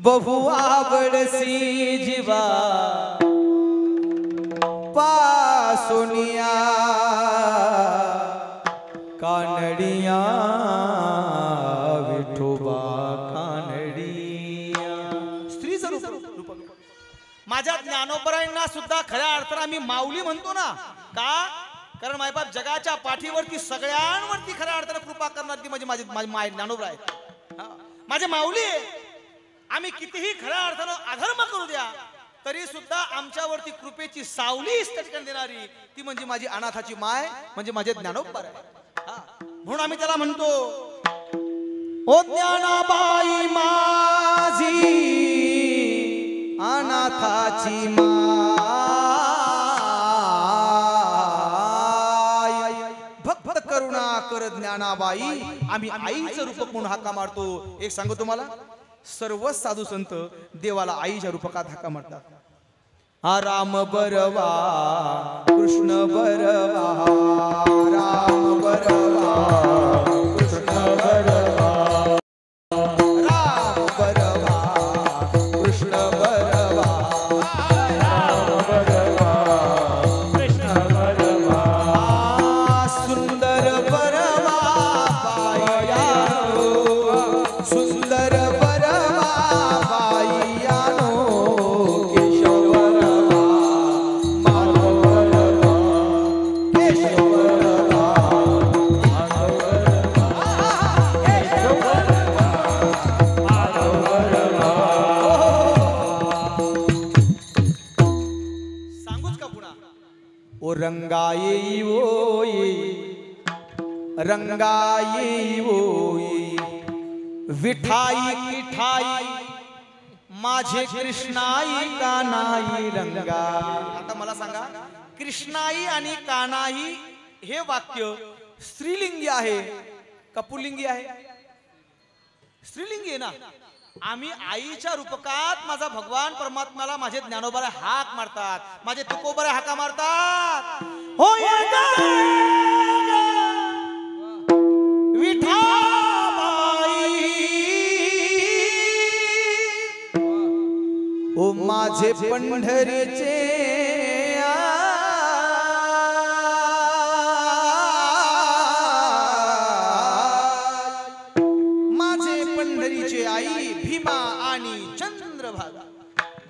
बहु आवडसी जीवा पासोनिया कानडिया विठोबा कानडिया. स्त्रीचं रूप. माझ्या ज्ञानोबरायांना सुद्धा खऱ्या अर्थाने आम्ही माऊली म्हणतो ना. का? कारण मायबाप जगाच्या पाठीवरती सगळ्यांवरती खऱ्या अर्थाने कृपा करणार ती म्हणजे माझी माय ज्ञानोबरा आहे, माझे माऊली आहे. आम्ही कितीही खऱ्या अर्थानं अधर्म करू द्या तरी सुद्धा आमच्यावरती कृपेची सावली स्थटकन देणारी ती म्हणजे माझी अनाथाची माय, म्हणजे माझे ज्ञानोबा आहे. म्हणून आम्ही त्याला म्हणतो, ओ ज्ञानाबाई माझी अनाथाची माय, भक्त करुणा कर ज्ञानाबाई. आम्ही आईचं रूप म्हणून हाका मारतो. एक सांगू तुम्हाला, सर्व साधू संत देवाला आईच्या रूपकात हाका मारतात. हा राम बरवा कृष्ण बरवा, राम बरवा कृष्ण बरवा, राम बरवा कृष्ण बरवा, राम बरवा कृष्ण बरवा. सुंदर बरवा बाईयानो, सुंदर रंगाई ओई, रंगाई ओई, विठाई किठाई माझे कृष्णाई कानाई रंगा. आता मला सांगा, कृष्णाई आणि कानाई हे वाक्य स्त्रीलिंगी आहे का पुल्लिंगी आहे? स्त्रीलिंगी आहे ना. आम्ही आईच्या रूपकात माझा भगवान परमात्म्याला माझे ज्ञानोबा हाक मारतात, माझे तुकोबा हाका मारतात. हो विठाबाई, ओ माझे पंढरीचे आई भीमा आणि चंद्रभागा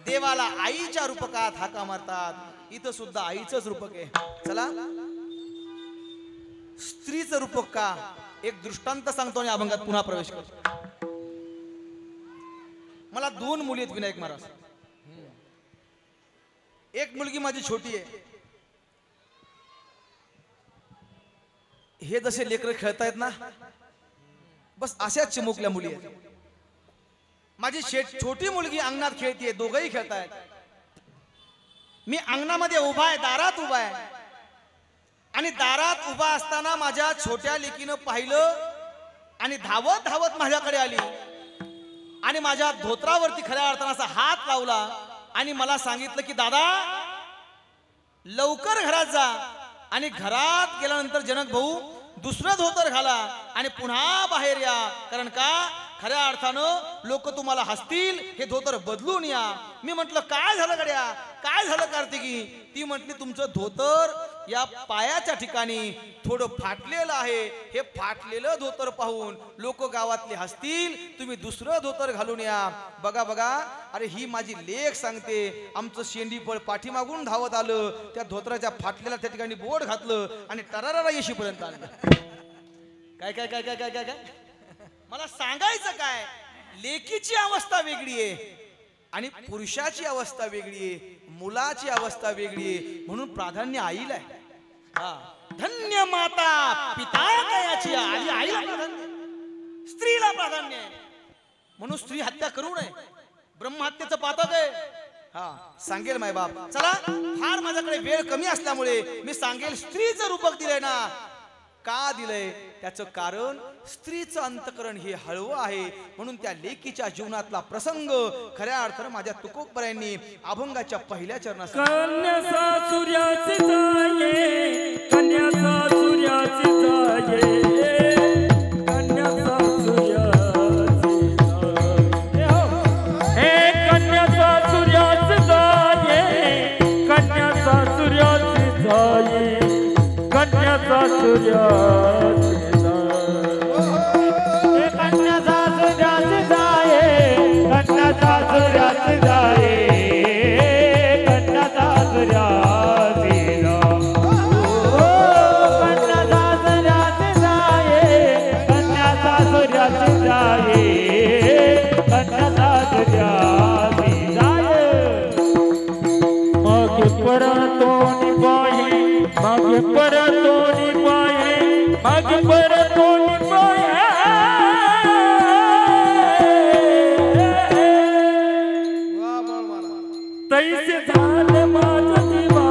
देवाला आईच्या रूपकात हाका मारतात. इथं सुद्धा आईचंच रूपक आहे. चला, स्त्रीचं रूपक का एक दृष्टांत सांगतो आणि अभंगात पुन्हा प्रवेश करतो. मला 2 मुली आहेत विनायक महाराज. एक मुलगी माझी छोटी आहे. हे जसे लेकरं खेळतायत ना, बस अशाच चिमुकल्या मुली आहेत. माझी छोटी मुलगी अंगणात खेळतीये, दोघंही खेळतायत. मी अंगणामध्ये उभा आहे, दारात उभा आहे, आणि दारात उभा असताना माझ्या छोट्या लेकीनं पाहिलं आणि धावत धावत माझ्याकडे आली आणि माझ्या धोत्रावरती खऱ्या अर्थानं असा हात लावला आणि मला सांगितलं की दादा लवकर घरात जा, आणि घरात गेल्यानंतर जनक भाऊ दुसरं धोतर घाला आणि पुन्हा बाहेर या. कारण का खऱ्या अर्थानं लोक तुम्हाला हसतील, हे धोतर बदलून या. मी म्हटलं काय झालं गड्या, काय झालं कार्तिकी? ती म्हटली तुमचं धोतर या पायाच्या ठिकाणी थोडं फाटलेलं आहे. हे फाटलेलं धोतर पाहून लोक गावातले हसतील, तुम्ही दुसरं धोतर घालून या. बघा बघा, अरे ही माझी लेक सांगते. आमचं शेंडीपळ पाठीमागून धावत आलं, त्या धोतराच्या फाटलेल्या त्या ठिकाणी बोट घातलं आणि टरारा येशीपर्यंत आलं. काय काय काय काय काय काय काय मला सांगायचं काय, लेकीची अवस्था वेगळी आहे आणि पुरुषाची अवस्था वेगळी आहे, मुलाची अवस्था वेगळी आहे. म्हणून प्राधान्य आईला आहे. धन्य माता पिता कयाची, आईला प्राधान्य, स्त्रीला प्राधान्य आहे. म्हणून स्त्री हत्या करू नये, ब्रह्महत्येचं पातक आहे. हा सांगेल माय बाप. चला, फार माझ्याकडे वेळ कमी असल्यामुळे मी सांगेल स्त्रीचं रूपक दिलंय ना. का दिलंय त्याचं कारण, स्त्रीचं अंतकरण हे हळवं आहे, म्हणून त्या लेकीच्या जीवनातला प्रसंग खऱ्या अर्थानं माझ्या तुकोबरायांनी अभंगाच्या पहिल्या चरणात कन्याचा सूर्याची जाये, कन्याचा सूर्याची जाये, कन्याचा सूर्याची जाये, हे कन्याचा सूर्याची जाये, कन्याचा सूर्याची जाये, कन्याचा सूर्याची जाये, कन्याचा सूर्याची जाये, कन्याचा सूर्याची जाये, कन्याचा सूर्याची जाये, कन्याचा सूर्याची जाये, कन्याचा सूर्याची जाये. मागे परतो निभाये, मागे परतो निभाये, मागे परतो निभाये, तैसे झाले माझा जीवा,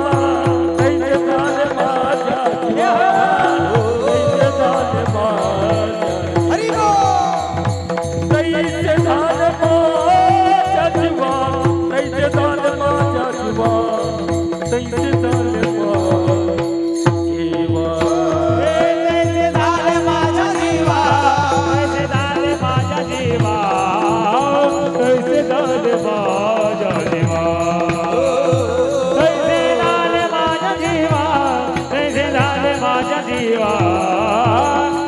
तैसे झाले माझा जीवा, तैसे झाले माझा, हरी बोल. तैसे झाले माझा जीवा, तैसे झाले माझा जीवा,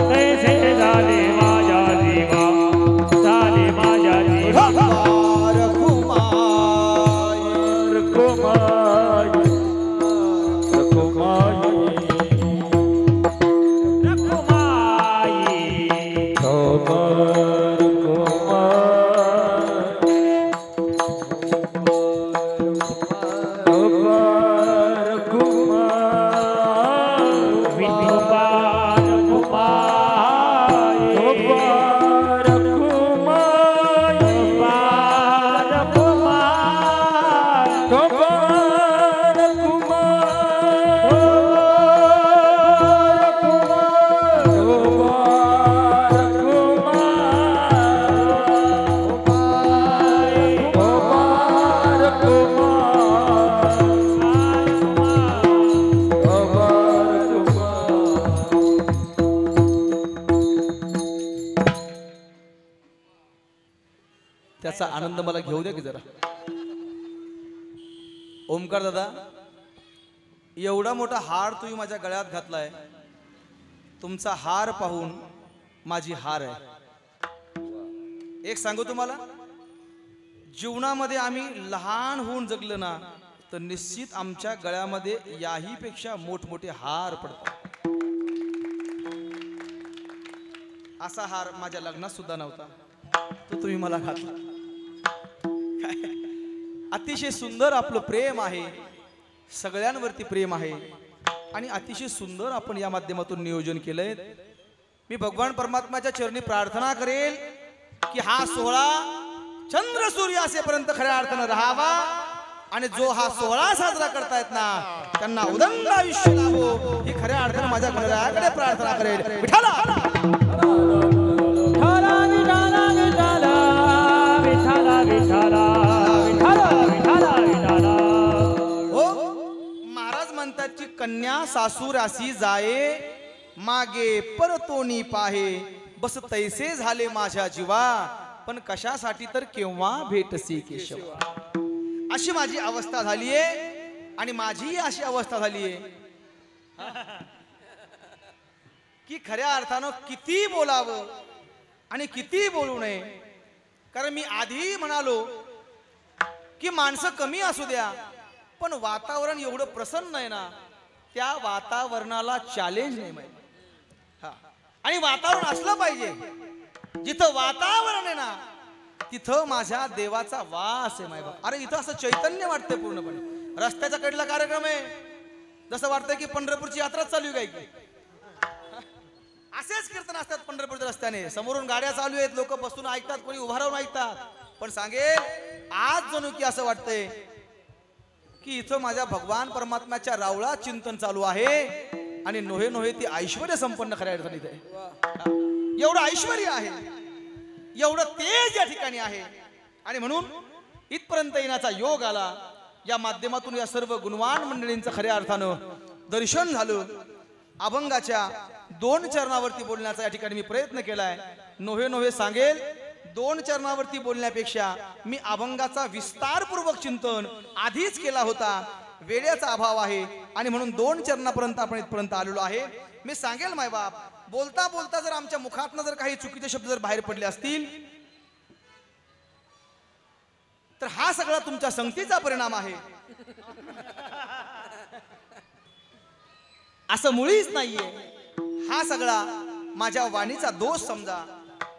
तैसे झाले त्याचा आनंद मला घेऊ द्या की जरा. ओमकार दादा, एवढा मोठा हार तुम्ही माझ्या गळ्यात घातलाय. तुमचा हार पाहून माझी हार आहे. एक सांगू तुम्हाला, जीवनामध्ये आम्ही लहान होऊन जगलो ना तर निश्चित आमच्या गळ्यामध्ये याही पेक्षा मोठमोठे हार पडतात. असा हार माझ्या लग्नात सुद्धा नव्हता, तो तुम्ही मला घातला. अतिशय सुंदर आपलं प्रेम आहे, सगळ्यांवरती प्रेम आहे आणि अतिशय सुंदर आपण या माध्यमातून नियोजन केलंय. मी भगवान परमात्म्याच्या चरणी प्रार्थना करेल की हा सोहळा चंद्र सूर्य असेपर्यंत खऱ्या अर्थानं राहावा आणि जो हा सोहळा साजरा करतायत ना त्यांना उदंड आयुष्य लाभो ही खऱ्या अर्थानं माझ्या गणरायाकडे प्रार्थना करेल. विठाला महाराज म्हणतात की कन्या सासूरासी जाये, मागे परतोनी पाहे, बस तैसे झाले माझ्या जीवा, पण कशासाठी तर केव्हा भेटसी केशवा. अशी माझी अवस्था झालीये आणि माझी अशी अवस्था झालीये की खऱ्या अर्थानं किती बोलावं आणि किती बोलू नये. कारण मी आधी म्हणालो की माणसं कमी असू द्या पण वातावरण एवढं प्रसन्न आहे ना, त्या वातावरणाला चॅलेंज नाही माहिती. हा, आणि वातावरण असलं पाहिजे. जिथं वातावरण आहे ना तिथं माझ्या देवाचा वास आहे. माय अरे इथं असं चैतन्य वाटतंय पूर्णपणे. रस्त्याचा कडला कार्यक्रम आहे, जसं वाटतंय की पंढरपूरची यात्रा चालू आहे की. असेच कीर्तन असतात पंढरपूरच्या रस्त्याने. समोरून गाड्या चालू आहेत, लोक बसून ऐकतात, कोणी उभा राहून ऐकतात. पण सांगेल आज जणू की असं वाटतंय की इथं माझ्या भगवान परमात्म्याच्या रावळात चिंतन चालू आहे आणि नोहे नोहे ती ऐश्वर्य संपन्न खऱ्या अर्थाने इथे एवढं ऐश्वर्य आहे, एवढं तेज या ठिकाणी आहे. आणि म्हणून इथपर्यंत येण्याचा योग आला. या माध्यमातून या सर्व गुणवान मंडळींचं खऱ्या अर्थानं दर्शन झालं. अभंगाच्या 2 चरणावरती बोलण्याचा या ठिकाणी मी प्रयत्न केलाय. नोहे नोहे सांगेल 2 चरणावरती बोलण्यापेक्षा मी अभंगाचा विस्तारपूर्वक चिंतन आधीच केला होता. वेळेचा अभाव आहे आणि म्हणून 2 चरणापर्यंत आपण इथपर्यंत आलेलो आहे. मी सांगेल मायबाप, बोलता बोलता जर आमच्या मुखातनं जर काही चुकीचे शब्द जर बाहेर पडले असतील तर हा सगळा तुमच्या संगतीचा परिणाम आहे, असं मुळीच नाहीये. हा सगळा माझ्या वाणीचा दोष समजा.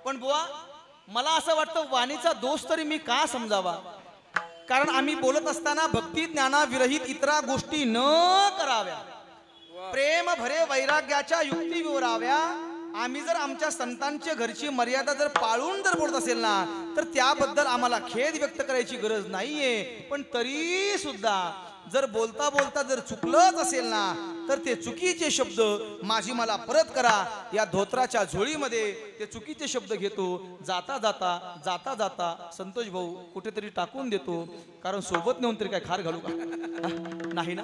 पण बुवा मला असं वाटतं वाणीचा दोष तरी मी का समजावा, कारण आम्ही बोलत असताना भक्ती ज्ञाना विरहित इतरा गोष्टी न कराव्या, प्रेम भरे वैराग्याच्या युक्ती विवराव्या. आम्ही जर आमच्या संतांच्या घरची मर्यादा जर पाळून जर बोलत असेल ना तर त्याबद्दल आम्हाला खेद व्यक्त करायची गरज नाहीये. पण तरी सुद्धा जर बोलता बोलता जर चुकलंच असेल ना तर ते चुकीचे शब्द माझी मला परत करा. या धोत्राच्या झोळीमध्ये ते चुकीचे शब्द घेतो. जाता जाता जाता जाता संतोष भाऊ कुठेतरी टाकून देतो, कारण सोबत नेऊन तरी काय खार घालू का? नाही ना.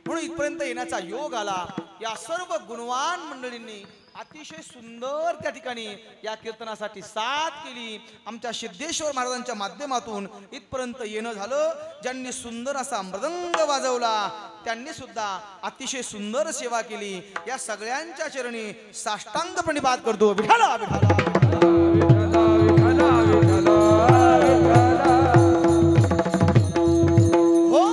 म्हणून इथपर्यंत येण्याचा योग आला. या सर्व गुणवान मंडळींनी अतिशय सुंदर त्या ठिकाणी या कीर्तनासाठी साथ केली. आमच्या सिद्धेश्वर महाराजांच्या माध्यमातून इथपर्यंत येणं झालं. ज्यांनी सुंदर असा मृदंग वाजवला त्यांनी सुद्धा अतिशय सुंदर सेवा केली. या सगळ्यांच्या चरणी साष्टांग प्रणिपात करतो. विठाला विठाला हो,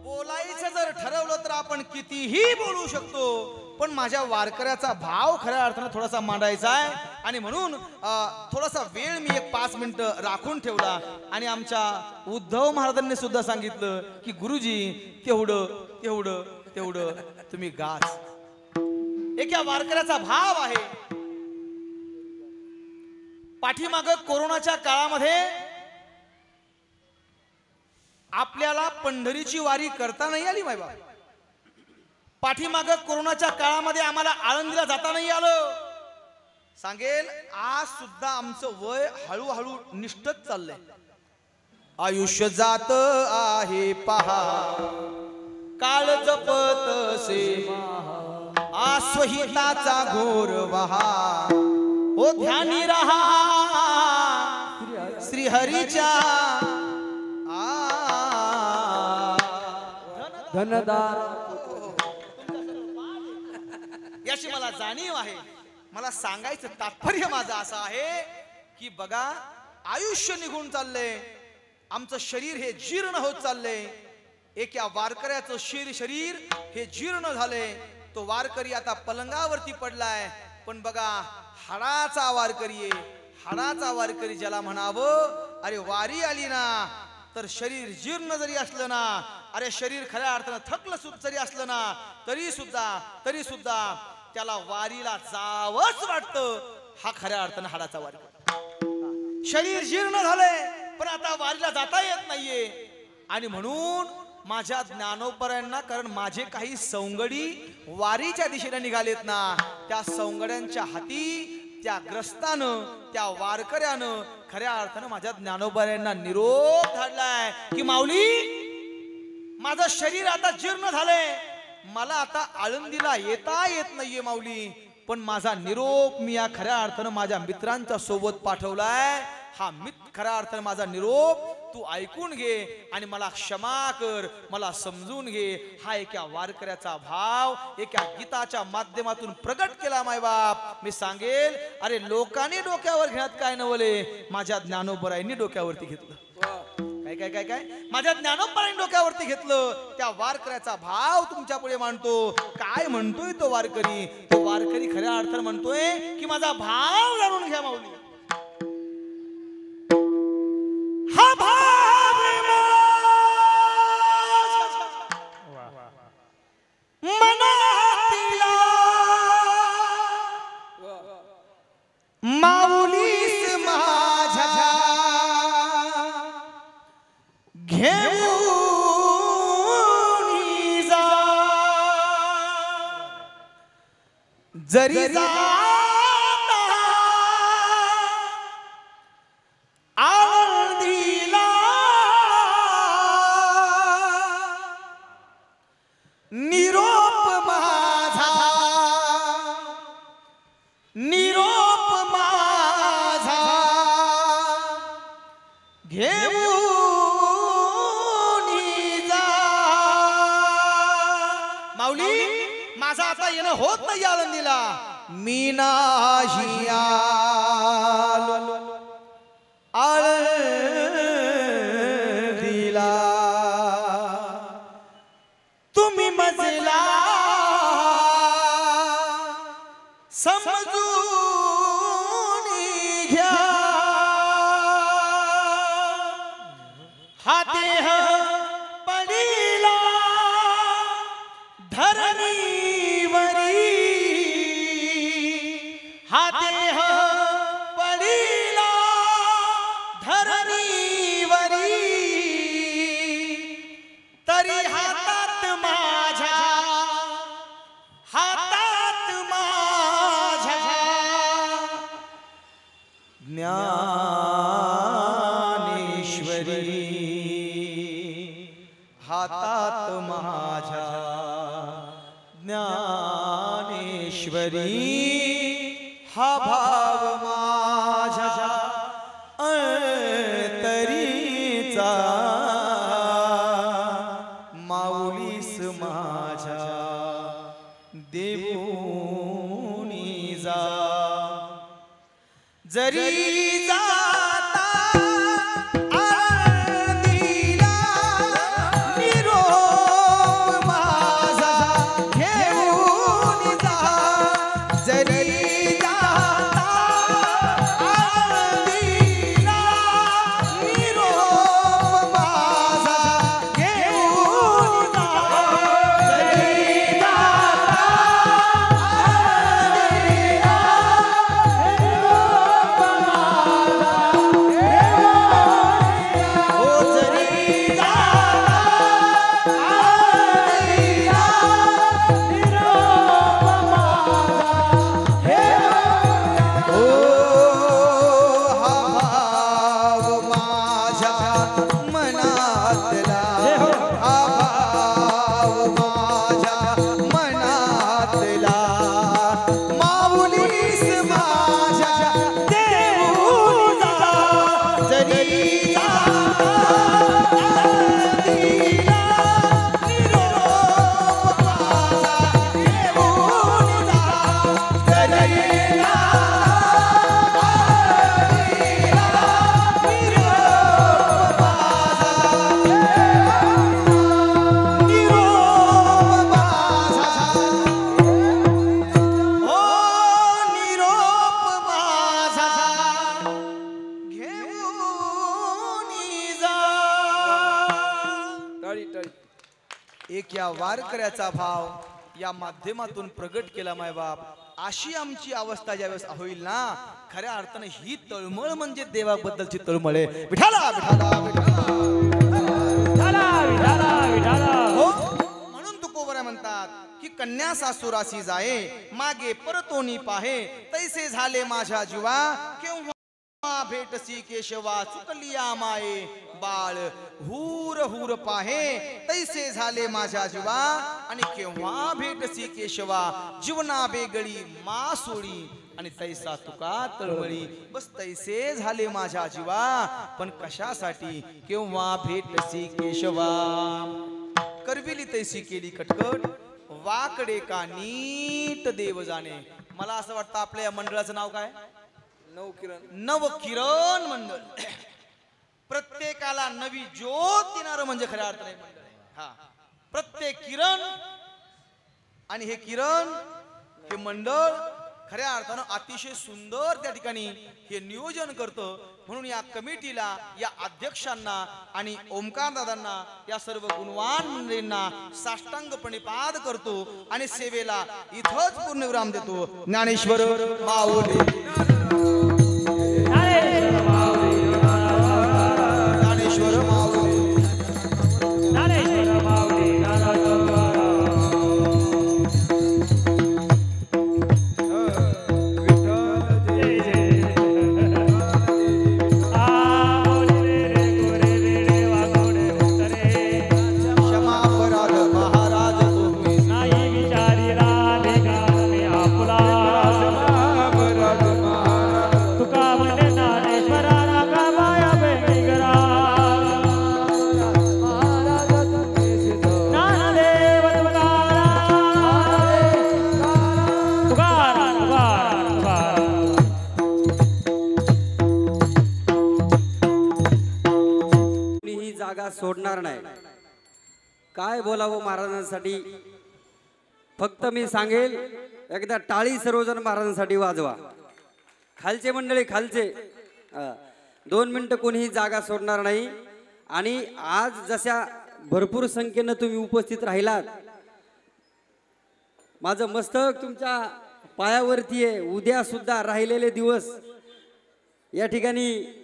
बोलायचं जर ठरवलं तर आपण कितीही बोलू शकतो, पण माझ्या वारकऱ्याचा भाव खऱ्या अर्थानं थोडासा मांडायचा आहे. आणि म्हणून थोडासा वेळ मी 5 मिनिटं राखून ठेवला. आणि आमच्या उद्धव महाराजांनी सुद्धा सांगितलं की गुरुजी तेवढं तेवढं तेवढं तुम्ही गाच. एक या वारकऱ्याचा भाव आहे. पाठीमाग कोरोनाच्या काळामध्ये आपल्याला पंढरीची वारी करता नाही आली मायबा. पाठीमाग कोरोनाच्या काळामध्ये आम्हाला आळंदीला जाता नाही आलं. सांगेल आज सुद्धा आमचं वय हळूहळू निष्ठत चाललंय. आयुष्य जात आहे पहा काळ जपतसे आस्वहिताचा घोर वहा. ओ ध्यानी रहा श्रीहरीच्या धनदार याची मला जाणीव आहे. मला सांगायचं तात्पर्य माझं असं आहे की बघा आयुष्य निघून चाललंय, आमचं शरीर हे जीर्ण होत चाललंय. एक या वारकऱ्याचं शरीर हे जीर्ण झालंय. तो वारकरी आता पलंगावरती पडलाय. पण बघा हाडाचा वारकरी आहे. हाडाचा वारकरी ज्याला म्हणावं, अरे वारी आली ना तर शरीर जीर्ण जरी असलं ना, अरे शरीर खऱ्या अर्थानं थकलं जरी असलं ना तरी सुद्धा त्याला वारीला जावंच वाटतं. हा खऱ्या अर्थानं हाडाचा वारकरी. शरीर जीर्ण झालंय पण आता वारीला जाता येत नाहीये. आणि म्हणून माझ्या ज्ञानोपरायांना, कारण माझे काही सवंगडी वारीच्या दिशेने निघालेत ना, त्या सवंगड्यांच्या हाती त्या ग्रस्तानं त्या वारकऱ्यानं खऱ्या अर्थानं माझ्या ज्ञानोपरायांना निरोप धाडलाय की माऊली माझं शरीर आता जीर्ण झालंय, मला आता आळंदीला येता येत नाहीये माऊली, पण माझा निरोप मी या खऱ्या अर्थानं माझ्या मित्रांच्या सोबत पाठवलाय. हा खऱ्या अर्थानं माझा निरोप तू ऐकून घे आणि मला क्षमा कर, मला समजून घे. हा एका वारकऱ्याचा भाव एका गीताच्या माध्यमातून प्रगट केला मायबाप. मी सांगेल अरे लोकांनी डोक्यावर घेण्यात काय नवले, माझ्या ज्ञानोबरायांनी डोक्यावरती घेतलं. काय काय काय काय माझ्या ज्ञानोबरायांनी डोक्यावरती घेतलं. त्या वारकऱ्याचा भाव तुमच्या पुढे मांडतो. काय म्हणतोय तो वारकरी? तो वारकरी खऱ्या अर्थानं म्हणतोय की माझा भाव जाणून घ्या माऊली. हा भाव मनातिला जरी जाता आळंदीला निरोप माझा निरोप माझा घेऊन जा माऊली माझा आता येणं होत नाही आळंदीला मी नाही आलो आळंदीला तुम्ही मजला समजून घ्या हा देह पडीला धरणीवरी हा देह पडीला धरणीवरी तरी हातात माझ्या हातात माझ्या ज्ञानेश्वरी हातात माझ्या ज्ञानेश्वरी हा भाव माझ्या अंतरीचा माऊलीस माझ्या देऊनी जा जरी जाता आळंदीला निरोप माझा घेऊन जा जरी जाता आळंदीला निरोप माझा घेऊन जा जरी जाता आळंदीला हो जरी जाता आळंदीला हो हा भाव माझ्या मनातला हा भाव माझ्या मनातला माऊलीस माझ्या देऊन जा जरी जाता आळंदीला निरोप माझा घेऊन जा जरी जाता आळंदीला निरोप माझा निरोप माझा हो निरोप माझा घेऊन जा एक या वारकऱ्याचा भाव या माध्यमातून प्रगट केला मायबाप अशी आमची अवस्था ज्यावेळेस होईल ना खऱ्या अर्थाने ही तळमळ म्हणजे देवाबद्दलची तळमळ आहे विठाला विठाला विठाला हो म्हणून तुकोबरा म्हणतात की कन्या सासुरासी जाये मागे परतोनी पाहे तैसे झाले माझ्या जीवा केव्हा भेटसी केशवा चुकलिया माये बाळ हूर हूर पाहे तैसे झाले माझ्या जीवा आणि केव्हा भेटसी केशवा जीवना बेगळी मासोळी आणि तैसा तुका तळमळी बस तैसे झाले माझ्या जीवा पण कशासाठी केव्हा भेटसी केशवा करविली तैसी केली कटकट वाकडे का नीट देव जाणे मला असं वाटतं आपल्या या मंडळाचं नाव काय नवकिरण मंडळ प्रत्येकाला नवी ज्योत देणारं म्हणजे खऱ्या अर्थाने मंडळ आहे हा प्रत्येक किरण आणि हे किरण हे मंडळ खऱ्या अर्थानं अतिशय सुंदर त्या ठिकाणी हे नियोजन करतं म्हणून या कमिटीला या अध्यक्षांना आणि ओमकार दादांना या सर्व गुणवान मंडळींना साष्टांगपणे पाद करतो आणि सेवेला इथंच पूर्णविराम देतो ज्ञानेश्वर माऊली ज्ञानेश्वर माऊली जागा सोडणार नाही. काय बोलावं महाराजांसाठी, फक्त मी सांगेल एकदा टाळी सर्वजण महाराजांसाठी वाजवा. खालचे मंडळी खालचे 2 मिनिटं कोणीही जागा सोडणार नाही. आणि आज जशा भरपूर संख्येनं तुम्ही उपस्थित राहिलात, माझं मस्तक तुमच्या पायावरती आहे. उद्या सुद्धा राहिलेले दिवस या ठिकाणी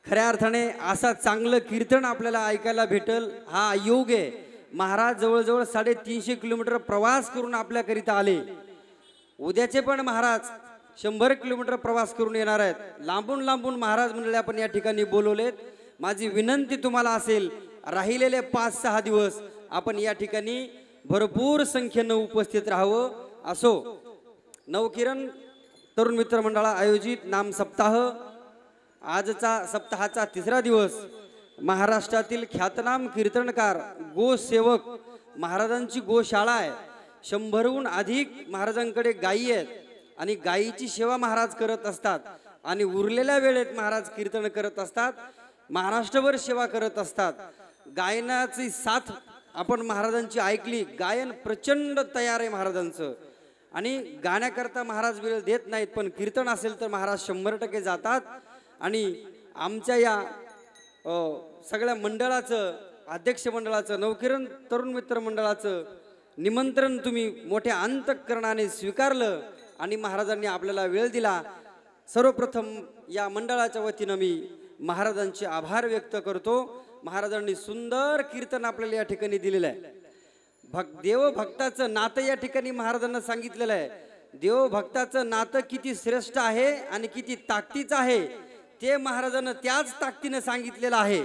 खऱ्या अर्थाने असा चांगलं कीर्तन आपल्याला ऐकायला भेटल हा योग आहे. महाराज जवळजवळ 350 किलोमीटर प्रवास करून आपल्याकरिता आले. उद्याचे पण महाराज 100 किलोमीटर प्रवास करून येणार आहेत. लांबून लांबून महाराज मंडळी आपण या ठिकाणी बोलवलेत. माझी विनंती तुम्हाला असेल, राहिलेले 5-6 दिवस आपण या ठिकाणी भरपूर संख्येनं उपस्थित राहावं. असो, नवकिरण तरुण मित्र मंडळा आयोजित नाम सप्ताह, आजचा सप्ताहाचा 3रा दिवस. महाराष्ट्रातील ख्यातनाम कीर्तनकार गोसेवक महाराजांची गोशाळा आहे. 100हून अधिक महाराजांकडे गायी आहेत आणि गायीची सेवा महाराज करत असतात. आणि उरलेल्या वेळेत महाराज कीर्तन करत असतात, महाराष्ट्रभर सेवा करत असतात. गायनाची साथ आपण महाराजांची ऐकली. गायन प्रचंड तयार आहे महाराजांचं. आणि गाण्याकरता महाराज वेळ देत नाहीत, पण कीर्तन असेल तर महाराज 100% जातात. आणि आमच्या या सगळ्या मंडळाचं, अध्यक्ष मंडळाचं, नवकिरण तरुण मित्र मंडळाचं निमंत्रण तुम्ही मोठ्या अंतःकरणाने स्वीकारलं आणि महाराजांनी आपल्याला वेळ दिला. सर्वप्रथम या मंडळाच्या वतीनं मी महाराजांचे आभार व्यक्त करतो. महाराजांनी सुंदर कीर्तन आपल्याला या ठिकाणी दिलेलं आहे. देवभक्ताचं नातं या ठिकाणी महाराजांना सांगितलेलं आहे. देवभक्ताचं नातं किती श्रेष्ठ आहे आणि किती ताकदीचं आहे ते महाराजांना त्याच ताकदीनं सांगितलेलं आहे.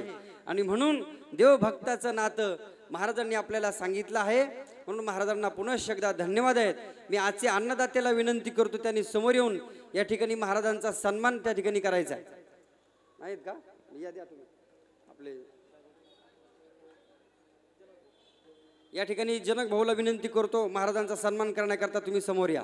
आणि म्हणून देवभक्ताचं नातं महाराजांनी आपल्याला सांगितलं आहे. म्हणून महाराजांना पुनश्च एकदा धन्यवाद आहेत. मी आजचे अन्नदात्याला विनंती करतो, त्यांनी समोर येऊन या ठिकाणी महाराजांचा सन्मान त्या ठिकाणी करायचा आहे. नाहीत का? या द्या तुम्ही आपले. या ठिकाणी जनक भाऊला विनंती करतो, महाराजांचा सन्मान करण्याकरता तुम्ही समोर या.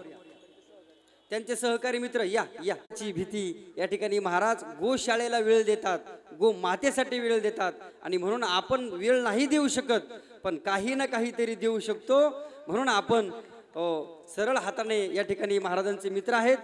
त्यांचे सहकारी मित्र या याची भीती या ठिकाणी महाराज गोशाळेला वेळ देतात, गो मातेसाठी वेळ देतात. आणि म्हणून आपण वेळ नाही देऊ शकत, पण काही ना काहीतरी देऊ शकतो. म्हणून आपण सरळ हाताने या ठिकाणी महाराजांचे मित्र आहेत